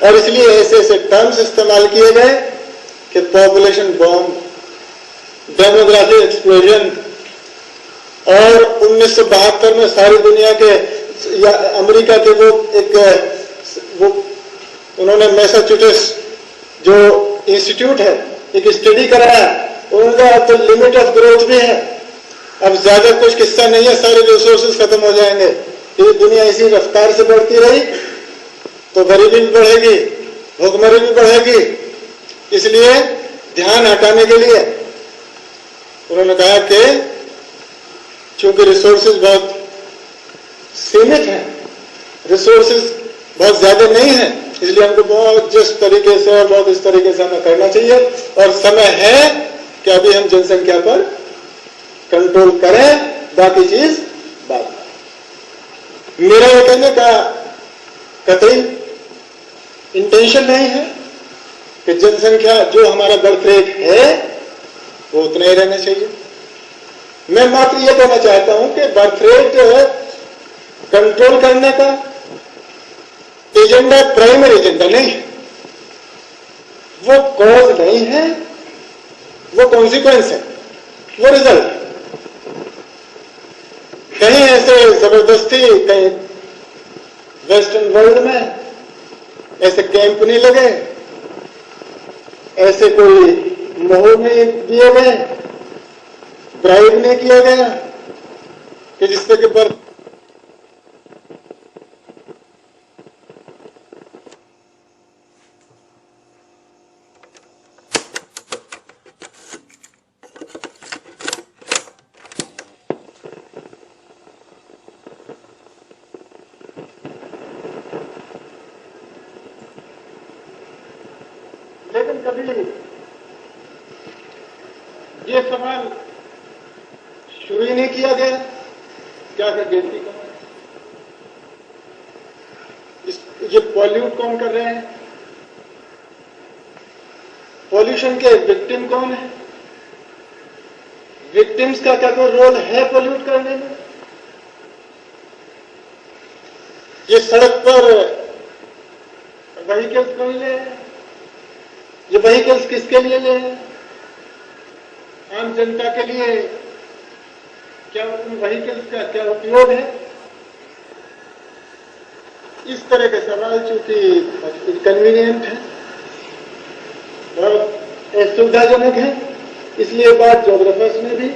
और इसलिए ऐसे ऐसे टर्म्स इस्तेमाल किए गए कि पॉपुलेशन बॉम्ब, डेमोग्राफिक एक्सप्लोजन, और 1972 में सारी दुनिया के या अमेरिका के वो एक वो उन्होंने मैसाचुसेट्स जो इंस्टीट्यूट है एक स्टडी कराया, उनका तो लिमिट ऑफ ग्रोथ भी है, अब ज्यादा कुछ किस्सा नहीं है, सारे रिसोर्सेज खत्म हो जाएंगे। ये दुनिया इसी रफ्तार से बढ़ती रही तो गरीबी भी बढ़ेगी, भूखमरी भी बढ़ेगी। इसलिए ध्यान हटाने के लिए उन्होंने कहा कि चूंकि रिसोर्सेज बहुत सीमित हैं, रिसोर्सेज बहुत ज्यादा नहीं है, इसलिए हमको बहुत जिस तरीके से और बहुत इस तरीके से हमें करना चाहिए। और समय है कि अभी हम जनसंख्या पर कंट्रोल करें, बाकी चीज बाद में। मेरा ये कहने का कतई इंटेंशन नहीं है कि जनसंख्या जो हमारा बर्थ रेट है वो उतना ही रहना चाहिए। मैं मात्र ये कहना चाहता हूं कि बर्थ रेट कंट्रोल करने का एजेंडा प्राइमरी एजेंडा नहीं है, वो कॉज नहीं है, वो कॉन्सिक्वेंस है, वो रिजल्ट है। कहीं ऐसे जबरदस्ती कहीं वेस्टर्न वर्ल्ड में ऐसे कैंप नहीं लगे, ऐसे कोई मोहर नहीं दिए गए, ब्राइब नहीं किया गया कि जिससे कि बर्थ लेकिन कभी ये सवाल शुरू ही नहीं किया गया क्या कर गिनती कौन है, ये पॉल्यूट कौन कर रहे हैं, पॉल्यूशन के विक्टिम कौन है, विक्टिम्स का क्या कोई रोल है पॉल्यूट करने में, ये सड़क पर व्हीकल्स कौन ले, ये व्हीकल्स किसके लिए ले, आम जनता के लिए क्या उन व्हीकल्स का क्या उपयोग है। इस तरह के सवाल चूंकि इनकन्वीनियंट है, बहुत असुविधाजनक है, इसलिए बात ज्योग्राफर्स ने भी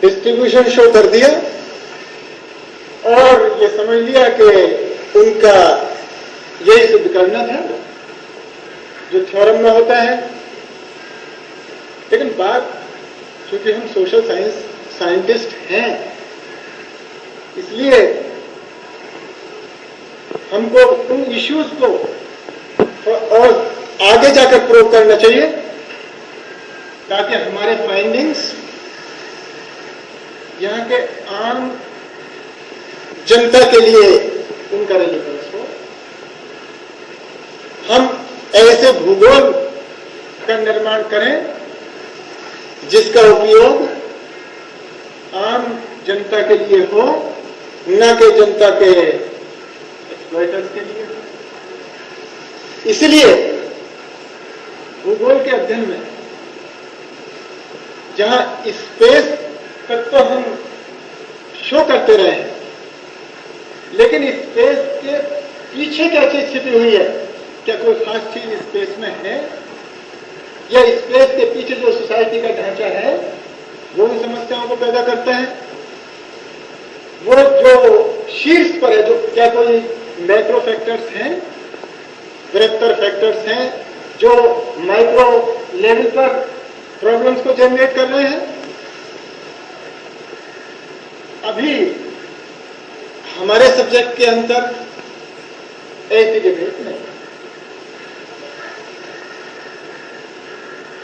डिस्ट्रीब्यूशन शो कर दिया और ये समझ लिया कि उनका यही सिद्ध करना था जो थ्योरम में होता है। लेकिन बात चूंकि हम सोशल साइंटिस्ट हैं, इसलिए हमको उन इश्यूज को और आगे जाकर प्रूव करना चाहिए ताकि हमारे फाइंडिंग्स यहाँ के आम जनता के लिए उनका रेलिवेंस हो। हम ऐसे भूगोल का निर्माण करें जिसका उपयोग आम जनता के लिए हो, न कि जनता के एक्सप्लॉयटर्स के लिए। इसलिए भूगोल के अध्ययन में जहां स्पेस तक तो हम शो करते रहे हैं, लेकिन स्पेस के पीछे क्या चीज छिपी हुई है, क्या कोई खास चीज स्पेस में है, या स्पेस के पीछे जो सोसाइटी का ढांचा है वो उन समस्याओं को पैदा करता है। वो जो शीर्ष पर है, जो क्या कोई मैक्रो फैक्टर्स हैं, बृहत्तर फैक्टर्स हैं जो माइक्रो लेवल पर प्रॉब्लम्स को जनरेट कर रहे हैं। अभी हमारे सब्जेक्ट के अंदर ऐसी डिबेट नहीं।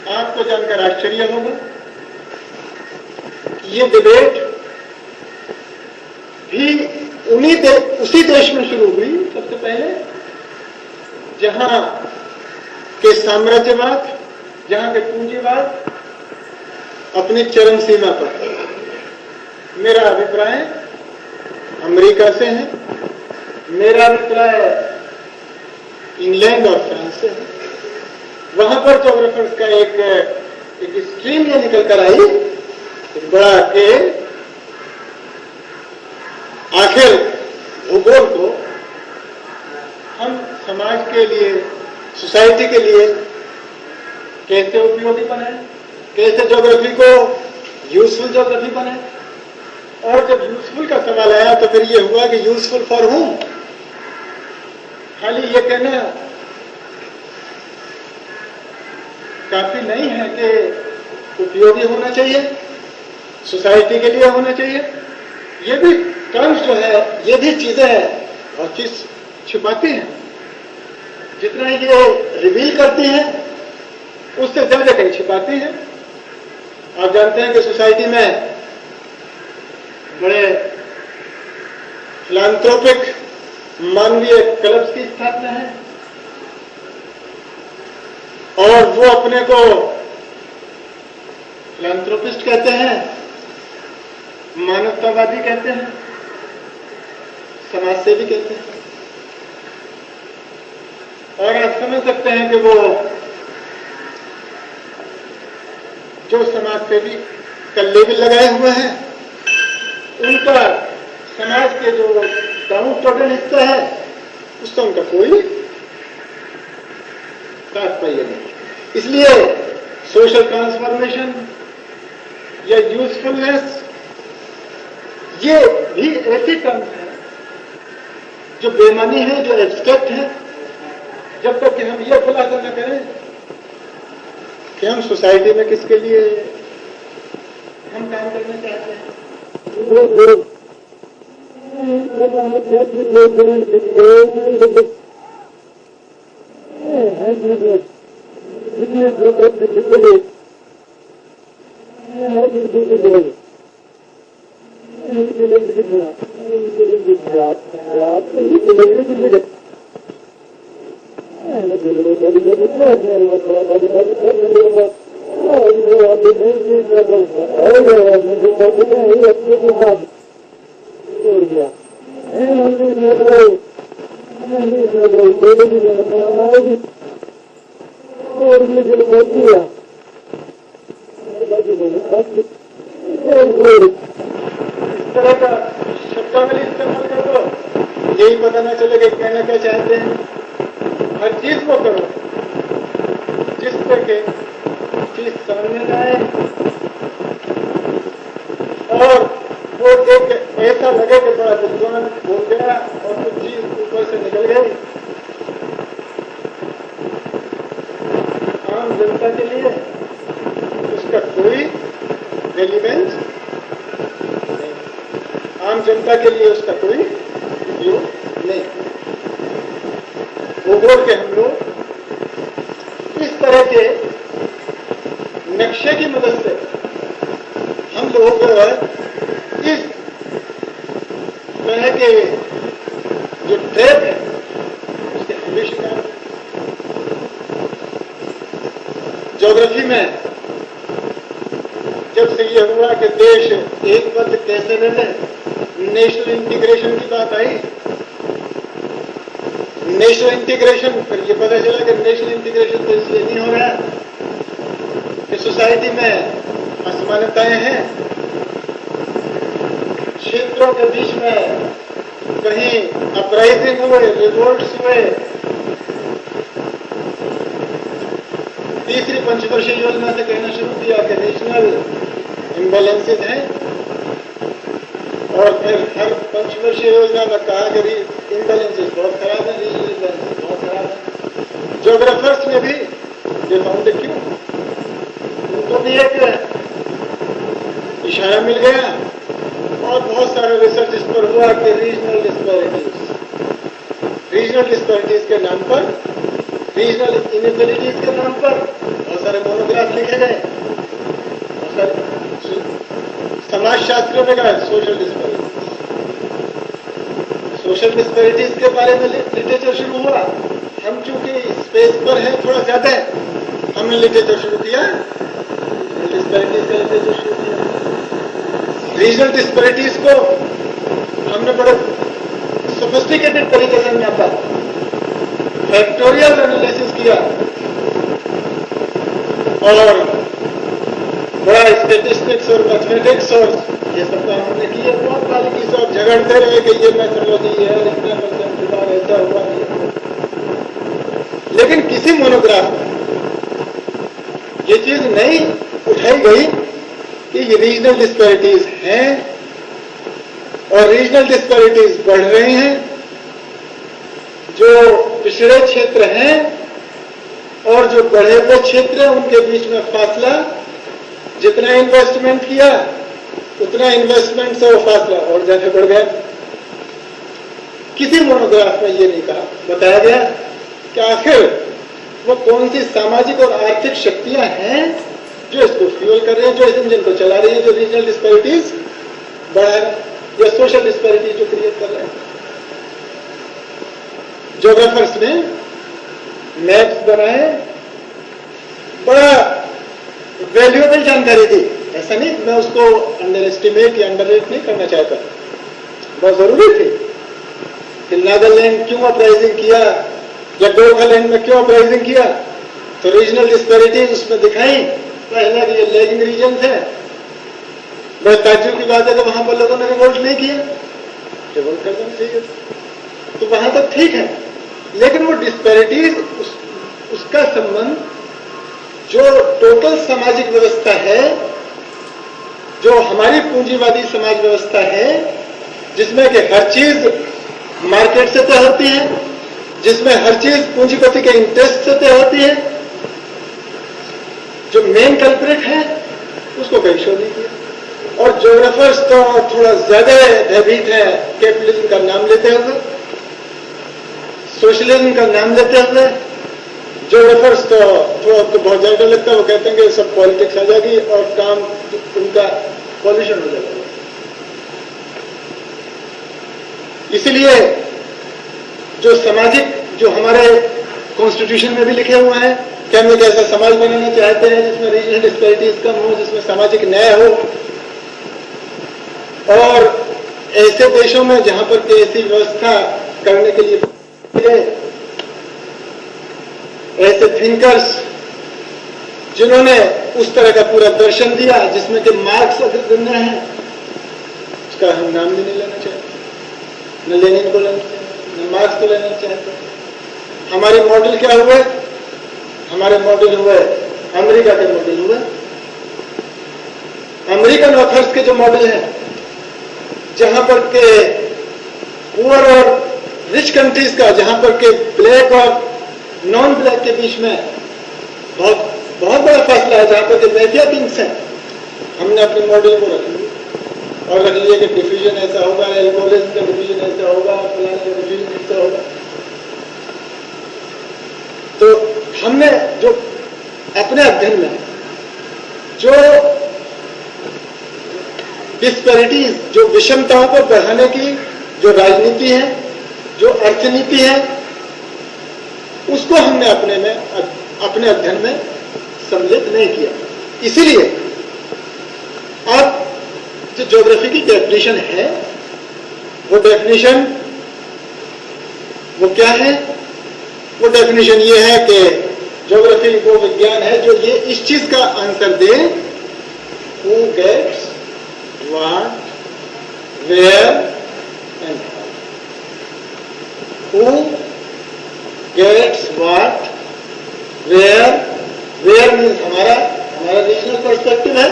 आपको जानकर आश्चर्य होगा कि ये डिबेट भी उसी देश में शुरू हुई सबसे पहले जहां के साम्राज्यवाद, जहां के पूंजीवाद अपनी चरम सीमा पर। मेरा अभिप्राय अमेरिका से है, मेरा अभिप्राय इंग्लैंड और फ्रांस से है। वहां पर ज्योग्राफर्स का एक स्ट्रीम ये निकल कर आई, एक बड़ा के आखिर भूगोल को हम समाज के लिए, सोसाइटी के लिए कैसे उपयोगी बनाए, कैसे ज्योग्राफी को यूजफुल ज्योग्राफी बनाए। और जब यूजफुल का सवाल आया तो फिर ये हुआ कि यूजफुल फॉर हूम। खाली ये कहना काफी नहीं है कि उपयोगी होना चाहिए, सोसाइटी के लिए होना चाहिए। ये भी टर्म्स जो है, ये भी चीजें बहुत चीज छिपाती हैं। जितना ये रिवील करती हैं उससे ज्यादा कहीं छिपाती हैं। आप जानते हैं कि सोसाइटी में बड़े फिलांथ्रोपिक मानवीय क्लब्स की स्थापना है और वो अपने को फिलांथ्रोपिस्ट कहते हैं, मानवतावादी कहते हैं, समाजसेवी कहते हैं। और आप समझ सकते हैं कि वो जो समाजसेवी का लेबल लगाए हुए हैं उनका समाज के जो डाउन ट्रोडन हिस्सा है उससे उनका कोई तात्पर्य नहीं। इसलिए सोशल ट्रांसफॉर्मेशन या यूजफुलनेस ये भी ऐसी टर्म्स है जो बेमानी है, जो एब्स्ट्रैक्ट है। जब तक कि हम ये खुलासा न करें कि हम सोसाइटी में किसके लिए हम काम करना चाहते हैं। इस तरह का शब्दावली इस्तेमाल कर दो, यही पता ना चले कि कहना क्या चाहते हैं। हर चीज को करो जिससे कि चीज सामने आए और वो एक ऐसा लगे कि बड़ा विद्वान बोल गया और कुछ चीज ऊपर से निकल गई। आम जनता के लिए उसका कोई रेलिवेंस नहीं, आम जनता के लिए उसका कोई उपयोग नहीं। वो बोल के हम लोग इस तरह के नक्शे की मदद से हम लोग इस तरह के जो ट्रैप है उसके हम शिकार। ज्योग्राफी में जब से ये हुआ कि देश एकबद्ध कैसे रहे, नेशनल इंटीग्रेशन की बात आई। नेशनल इंटीग्रेशन, फिर ये पता चला कि नेशनल इंटीग्रेशन तो इसलिए नहीं हो रहा कि सोसाइटी में असमानताएं हैं, क्षेत्रों के बीच में कहीं अपराइजिंग हुए, रिवोल्ट्स हुए। तीसरी पंचवर्षीय योजना से कहना शुरू किया कि रीजनल इम्बैलेंसेज हैं और फिर हर पंचवर्षीय योजना में कहा कि इम्बैलेंसेज बहुत खराब है, रीजनल इम्बैलेंसेज बहुत खराब है। ज्योग्राफर्स ने भी ये फाउंड क्यों, उनको भी एक इशारा मिल गया और बहुत सारा रिसर्च इस पर हुआ कि रीजनल डिस्पैरिटीज के नाम पर, रीजनल इनइक्वालिटीज के नाम पर बहुत सारे मोनोग्राफ लिखे गए। बहुत सारे समाजशास्त्रियों ने कहा सोशल डिस्पैरिटीज के बारे में लिटरेचर शुरू हुआ। हम चूंकि स्पेस पर है थोड़ा ज्यादा, हमने लिटरेचर शुरू किया, डिस्पैरिटीज का लिटरेचर शुरू किया। रीजनल डिस्पैरिटीज को हमने बड़े सोफिस्टिकेटेड तरीके से नापा, फैक्टोरियल एनालिसिस किया और बड़ा स्टैटिस्टिक्स और मैथमेटिक्स और ये सब काम हमने किए। बहुत बारीकी से और झगड़ते रहे कि ये मैथोलॉजी है, इतने परसेंट हुआ, ऐसा हुआ, किसी मोनोग्राफ में ये चीज नहीं उठाई गई कि ये रीजनल डिस्पैरिटीज हैं और रीजनल डिस्पैरिटीज बढ़ रही हैं। जो पिछड़े क्षेत्र हैं और जो बढ़े हुए क्षेत्र हैं उनके बीच में फासला, जितना इन्वेस्टमेंट किया उतना इन्वेस्टमेंट से वो फासला और ज्यादा बढ़ गया। किसी मोनोग्राफ में ये नहीं कहा, बताया गया कि आखिर वो कौन सी सामाजिक और आर्थिक शक्तियां हैं जो इसको फ्यूल कर रही हैं, जो इस इंजन को चला रही है, जो रीजनल डिस्पैरिटीज बढ़ा रहे हैं या सोशल डिस्पैरिटीज जो क्रिएट कर रहे हैं। ज्योग्राफर्स ने मैप्स बनाए, बड़ा वैल्यूएबल जानकारी दी। ऐसा नहीं मैं उसको अंडर एस्टिमेट या अंडररेट नहीं करना चाहता, बहुत जरूरी थी कि नागालैंड क्यों अपराइजिंग किया या गोरखालैंड में क्यों अपराइजिंग किया, तो रीजनल डिस्पैरिटीज उसमें दिखाई। पहला ये लैगिंग रीजन है, बहुत ताज्जुब की बात है कि वहां पर लोगों ने रिवोल्ट नहीं किया, रिवोल्ट कर देना चाहिए, तो वहां तक ठीक है। लेकिन वो डिस्पैरिटीज उसका संबंध जो टोटल सामाजिक व्यवस्था है, जो हमारी पूंजीवादी समाज व्यवस्था है, जिसमें कि हर चीज मार्केट से तय होती है, जिसमें हर चीज पूंजीपति के इंटरेस्ट से तय होती है, जो मेन कल्प्रिट है उसको कहीं शो नहीं किया। और ज्योग्राफर्स तो थोड़ा ज्यादा भयभीत है कैपिटलिज्म का नाम लेते हुए, सोशलिज्म का नाम लेते हुए। ज्योग्राफर्स तो थोड़ा तो बहुत ज्यादा लगता है, वो कहते हैं कि सब पॉलिटिक्स आ जाएगी और काम उनका पॉल्यूशन हो जाएगा। इसलिए जो सामाजिक, जो हमारे कॉन्स्टिट्यूशन में भी लिखे हुए हैं कि हम एक ऐसा समाज बनाना चाहते हैं जिसमें रीजनल डिस्पैरिटीज कम हो, जिसमें सामाजिक न्याय हो, और ऐसे देशों में जहां पर कि ऐसी व्यवस्था करने के लिए ऐसे थिंकर्स जिन्होंने उस तरह का पूरा दर्शन दिया जिसमें कि मार्क्स अग्रगण्य है, उसका हम नाम भी नहीं लेना चाहते, न लेनिन को लेना चाहते, न मार्क्स को लेना चाहते। हमारे मॉडल क्या हुए? हमारे मॉडल हुए अमेरिका के मॉडल हुए, अमेरिकन ऑथर्स के जो मॉडल है, जहां पर के पुअर और रिच कंट्रीज का, जहां पर के ब्लैक और नॉन ब्लैक के बीच में बहुत बहुत बड़ा फासला है, जहां पर के मैफिया थिंग्स हैं, हमने अपने मॉडल को रख लिया और रख लिया कि डिफ्यूजन ऐसा होगा, एल्कोहलिज्म का डिफ्यूजन ऐसा होगा, फलाने का डिफ्यूजन ऐसा होगा। तो हमने जो अपने अध्ययन में जो डिस्पैरिटीज, जो विषमताओं को बढ़ाने की जो राजनीति है, जो अर्थनीति है, उसको हमने अपने अध्ययन में सम्मिलित नहीं किया। इसीलिए अब जो ज्योग्राफी की डेफिनेशन है, वो डेफिनेशन वो क्या है? वो डेफिनेशन ये है कि ज्योग्राफी वो विज्ञान है जो ये इस चीज का आंसर दे, who gets what, where and how. Who gets what, where means हमारा रीजनल पर्सपेक्टिव है,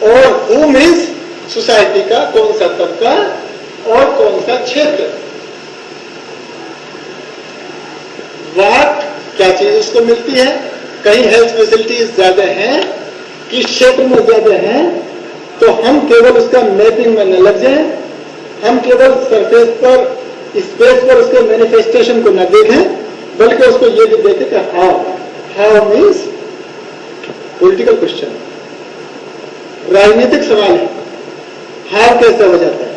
और हु मीन्स सोसाइटी का कौन सा तबका और कौन सा क्षेत्र। व्हाट क्या चीज उसको मिलती है, कहीं हेल्थ फैसिलिटीज ज्यादा हैं, किस क्षेत्र में ज्यादा हैं, तो हम केवल उसका मैपिंग में न लग जाए, हम केवल सरफेस पर, स्पेस पर उसके मैनिफेस्टेशन को न देखें, बल्कि उसको ये भी देखें कि हाउ मीन्स पॉलिटिकल क्वेश्चन, राजनीतिक सवाल है, हाउ कैसे हो जाता है।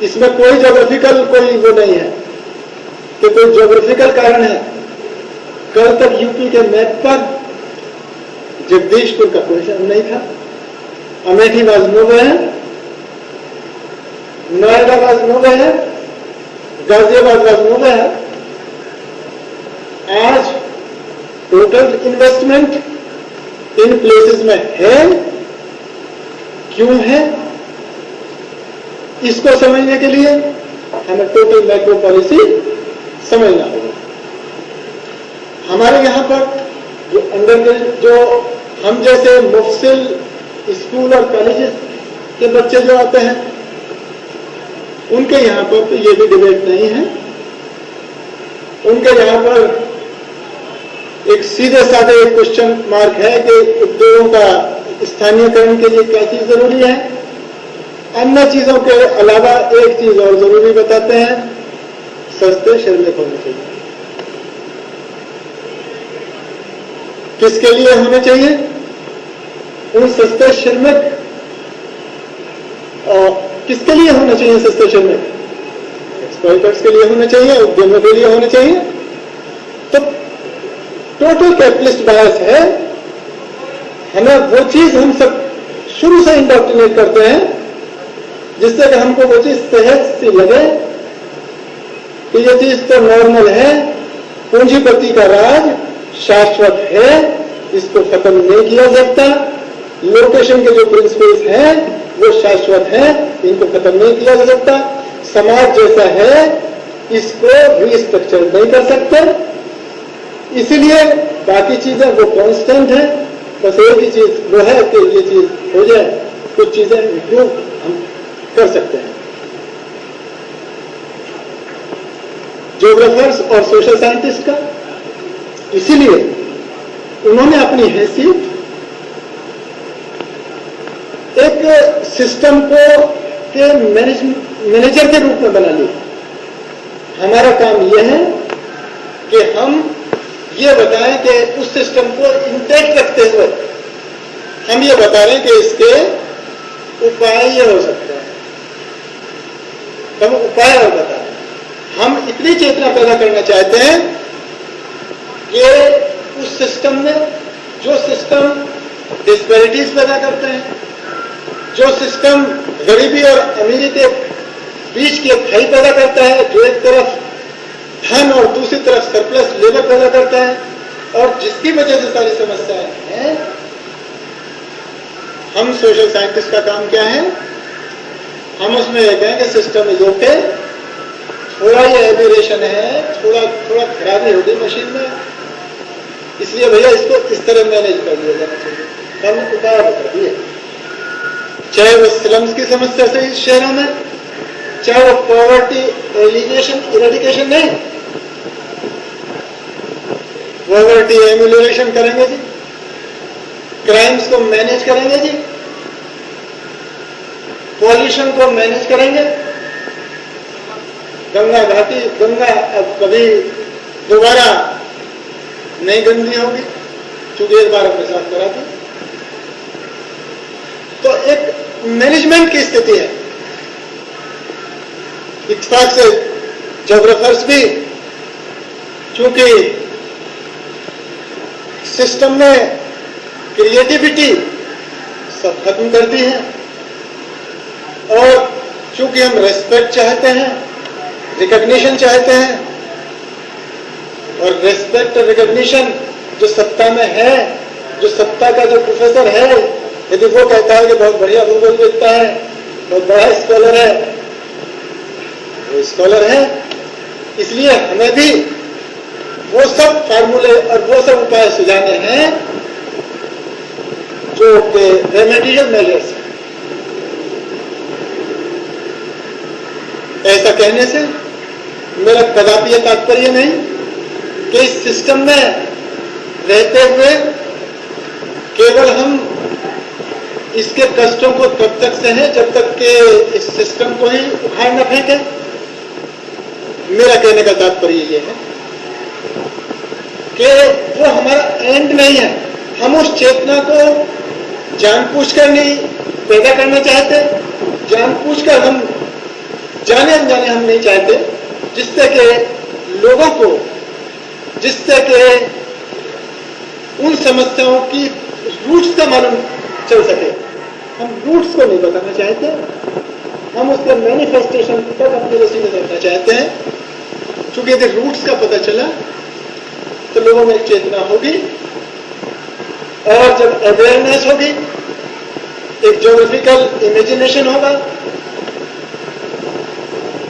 इसमें कोई ज्योग्राफिकल कोई वो नहीं है कि कोई ज्योग्राफिकल कारण है। कल तक यूपी के मैप पर जगदीशपुर का कोई नाम नहीं था, अमेठी वाज नोवे है, नोएडा वाज नोवे है, गाजियाबाद वाज नोवे है। आज टोटल इन्वेस्टमेंट इन प्लेसेस में है, क्यों है? इसको समझने के लिए हमें टोटल मैक्रो पॉलिसी समझना होगा। हमारे यहाँ पर जो अंडर जो हम जैसे मुफसिल स्कूल और कॉलेजेस के बच्चे जो आते हैं, उनके यहाँ पर तो ये भी डिबेट नहीं है। उनके यहाँ पर एक सीधे साधे एक क्वेश्चन मार्क है कि उद्योगों का स्थानीयकरण के लिए क्या चीज जरूरी है। अन्य चीजों के अलावा एक चीज और जरूरी बताते हैं, सस्ते श्रमिक होने चाहिए। किसके लिए होने चाहिए? उन सस्ते श्रमिक, किसके लिए होने चाहिए सस्ते श्रमिक? एक्सप्लॉयटर्स के लिए होने चाहिए, उद्यमों के लिए होने चाहिए। तो टोटल कैपिटलिस्ट बायस है। हमें वो चीज हम सब शुरू से इंडोक्ट्रिनेट करते हैं जिससे कि हमको वो चीज सहज सी लगे कि ये चीज तो नॉर्मल है, पूंजीपति का राज शाश्वत है, इसको खत्म नहीं किया सकता। लोकेशन के जो प्रिंसिपल्स हैं वो शाश्वत है, इनको खत्म नहीं किया जा सकता। समाज जैसा है, इसको रीस्ट्रक्चर नहीं कर सकते, इसीलिए बाकी चीजें वो कांस्टेंट है। बस एक ही चीज वो है कि ये चीज हो जाए, कुछ चीजें इम्प्रूव हम कर सकते हैं। ज्योग्राफर्स और सोशल साइंटिस्ट का इसीलिए उन्होंने अपनी हैसियत एक सिस्टम को के मैनेजर के रूप में बना ली। हमारा काम यह है कि हम ये बताएं कि उस सिस्टम को इंटैक्ट रखते हुए हम ये बता रहे हैं कि इसके उपाय ये हो सकते हैं। हम उपाय और बता रहे हैं। हम इतनी चेतना पैदा करना चाहते हैं कि उस सिस्टम में जो सिस्टम डिस्पैरिटीज पैदा करते हैं, जो सिस्टम गरीबी और अमीरी के बीच की खाई पैदा करता है, जो एक तरफ धन और दूसरी तरफ सरप्लस लेबर पैदा करता है और जिसकी वजह से सारी समस्याएं हैं, हम सोशल साइंटिस्ट का काम क्या है? हम उसमें ये कहें कि सिस्टम इज ओके, थोड़ा ये एबिरेशन है, थोड़ा खराबी होगी मशीन में, इसलिए भैया इसको इस तरह मैनेज कर लिया जाना चाहिए। हम उपाय बता दिए, चाहे वो स्लम्स की समस्या से इस शहरों में, चाहे वो पॉवर्टी इरेडिकेशन नहीं, पॉवर्टी एम्यूलेशन करेंगे जी, क्राइम्स को मैनेज करेंगे जी, पॉल्यूशन को मैनेज करेंगे। गंगा घाटी, गंगा अब कभी दोबारा नहीं गंदी होगी क्योंकि एक बार हमने साफ करा थी। तो एक मैनेजमेंट की स्थिति है। इत्तेफाक से ज्योग्राफर्स भी चूंकि सिस्टम में क्रिएटिविटी सब खत्म करती है और चूंकि हम रेस्पेक्ट चाहते हैं, रिकॉग्निशन चाहते हैं, और रेस्पेक्ट और रिकॉग्निशन जो सत्ता में है, जो सत्ता का जो प्रोफेसर है, यदि वो कहता है कि बहुत बढ़िया गूगल लिखता है, बहुत बड़ा स्कॉलर है, वो स्कॉलर है, इसलिए हमें भी वो सब फार्मूले और वो सब उपाय सुझाने हैं जो रेमेडियल मेजर्स हैं। ऐसा कहने से मेरा कदापि यह तात्पर्य नहीं कि इस सिस्टम में रहते हुए केवल हम इसके कष्टों को तब तक सहें जब तक कि इस सिस्टम को ही उखाड़ न फेंके। मेरा कहने का तात्पर्य यह है कि वो हमारा एंड नहीं है। हम उस चेतना को जानबूझकर नहीं पैदा करना चाहते, जानबूझकर हम जाने अनजाने हम नहीं चाहते, जिससे कि लोगों को, जिससे कि उन समस्याओं की रूट्स का मालूम चल सके। हम रूट्स को नहीं बताना चाहते, हम उसके मैनिफेस्टेशन तक अपनी रसीद करना चाहते हैं। क्योंकि यदि रूट्स का पता चला तो लोगों में चेतना होगी, और जब अवेयरनेस होगी, एक ज्योग्राफिकल इमेजिनेशन होगा,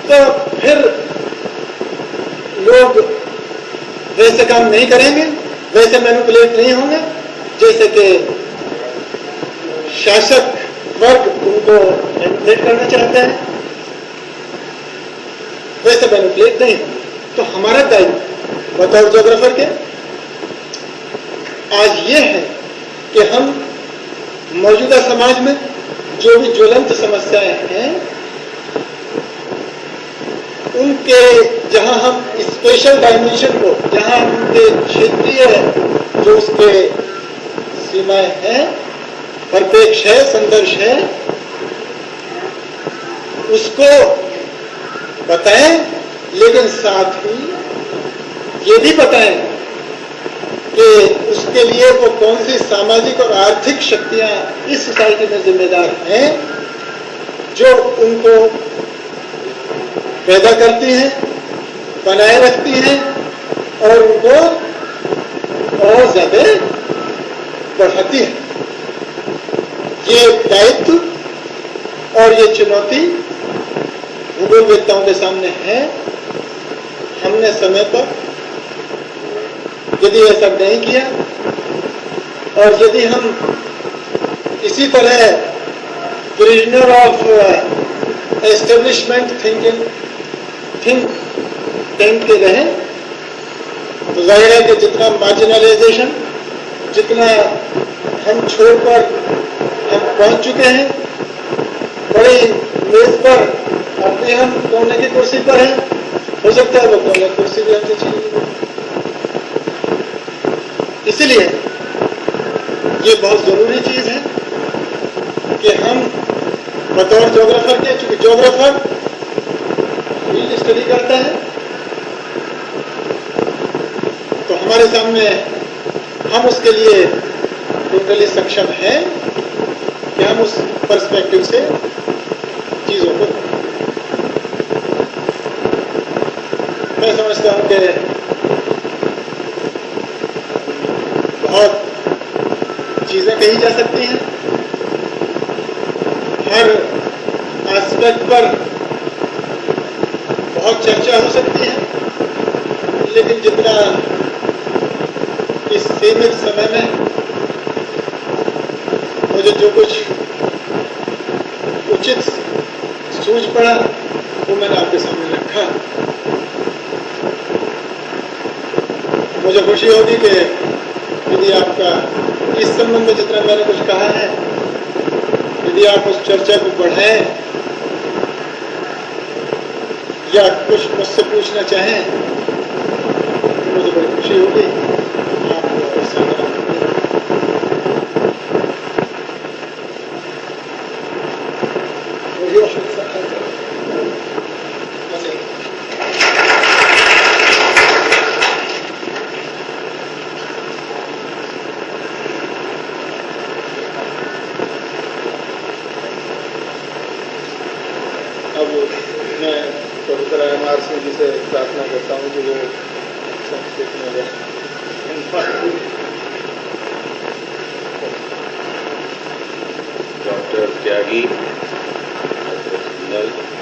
तो फिर लोग वैसे काम नहीं करेंगे, वैसे मैनिपुलेट नहीं होंगे जैसे कि शासक वर्ग उनको मैनिपुलेट करना चाहता है, वैसे मैनिपुलेट नहीं होंगे। तो हमारा दायित्व बतौर ज्योग्राफर के आज ये है कि हम मौजूदा समाज में जो भी ज्वलंत समस्याएं हैं उनके, जहां हम स्पेशल डायमेंशन को, जहां उनके क्षेत्रीय जो उसके सीमाएं हैं, परिपेक्ष है, संदर्श है, उसको बताएं, लेकिन साथ ही ये भी बताएं कि उसके लिए वो कौन सी सामाजिक और आर्थिक शक्तियां इस सोसाइटी में जिम्मेदार हैं जो उनको पैदा करती हैं, बनाए रखती हैं और उनको और ज्यादा बढ़ाती हैं। ये दायित्व और ये चुनौती भूगोलवेत्ताओं के सामने है। हमने समय पर यदि ऐसा नहीं किया और यदि हम इसी तरह prisoner of establishment think tank के रहे तो जाहिर है कि जितना मार्जिनलाइजेशन, जितना हम छोड़कर हम पहुंच चुके हैं, बड़ी मेज पर अब भी हम कोने की कुर्सी पर हैं, हो सकता है वो कोने की कुर्सी भी हमसे छीन ली। इसलिए ये बहुत जरूरी चीज है कि हम बतौर ज्योग्राफर के, चूंकि ज्योग्राफर फील्ड स्टडी करता है, तो हमारे सामने हम उसके लिए टोटली सक्षम हैं कि हम उस पर्सपेक्टिव से चीजों को, मैं समझता हूं कि बहुत चीजें कही जा सकती हैं, हर एस्पेक्ट पर बहुत चर्चा हो सकती है, लेकिन जितना इस सीमित समय में मुझे जो कुछ उचित सूझ पड़ा वो मैंने आपके सामने रखा। मुझे खुशी होगी कि यदि आपका इस संबंध में जितना मैंने कुछ कहा है, यदि आप उस चर्चा को बढ़ाएं या कुछ मुझसे पूछना चाहें तो मुझे बड़ी खुशी होगी। आपको इससे अब मैं प्रोफेसर एम.आर. सिंह जी से प्रार्थना करता हूँ कि वो संक्षेप में डॉक्टर त्यागी, डॉक्टर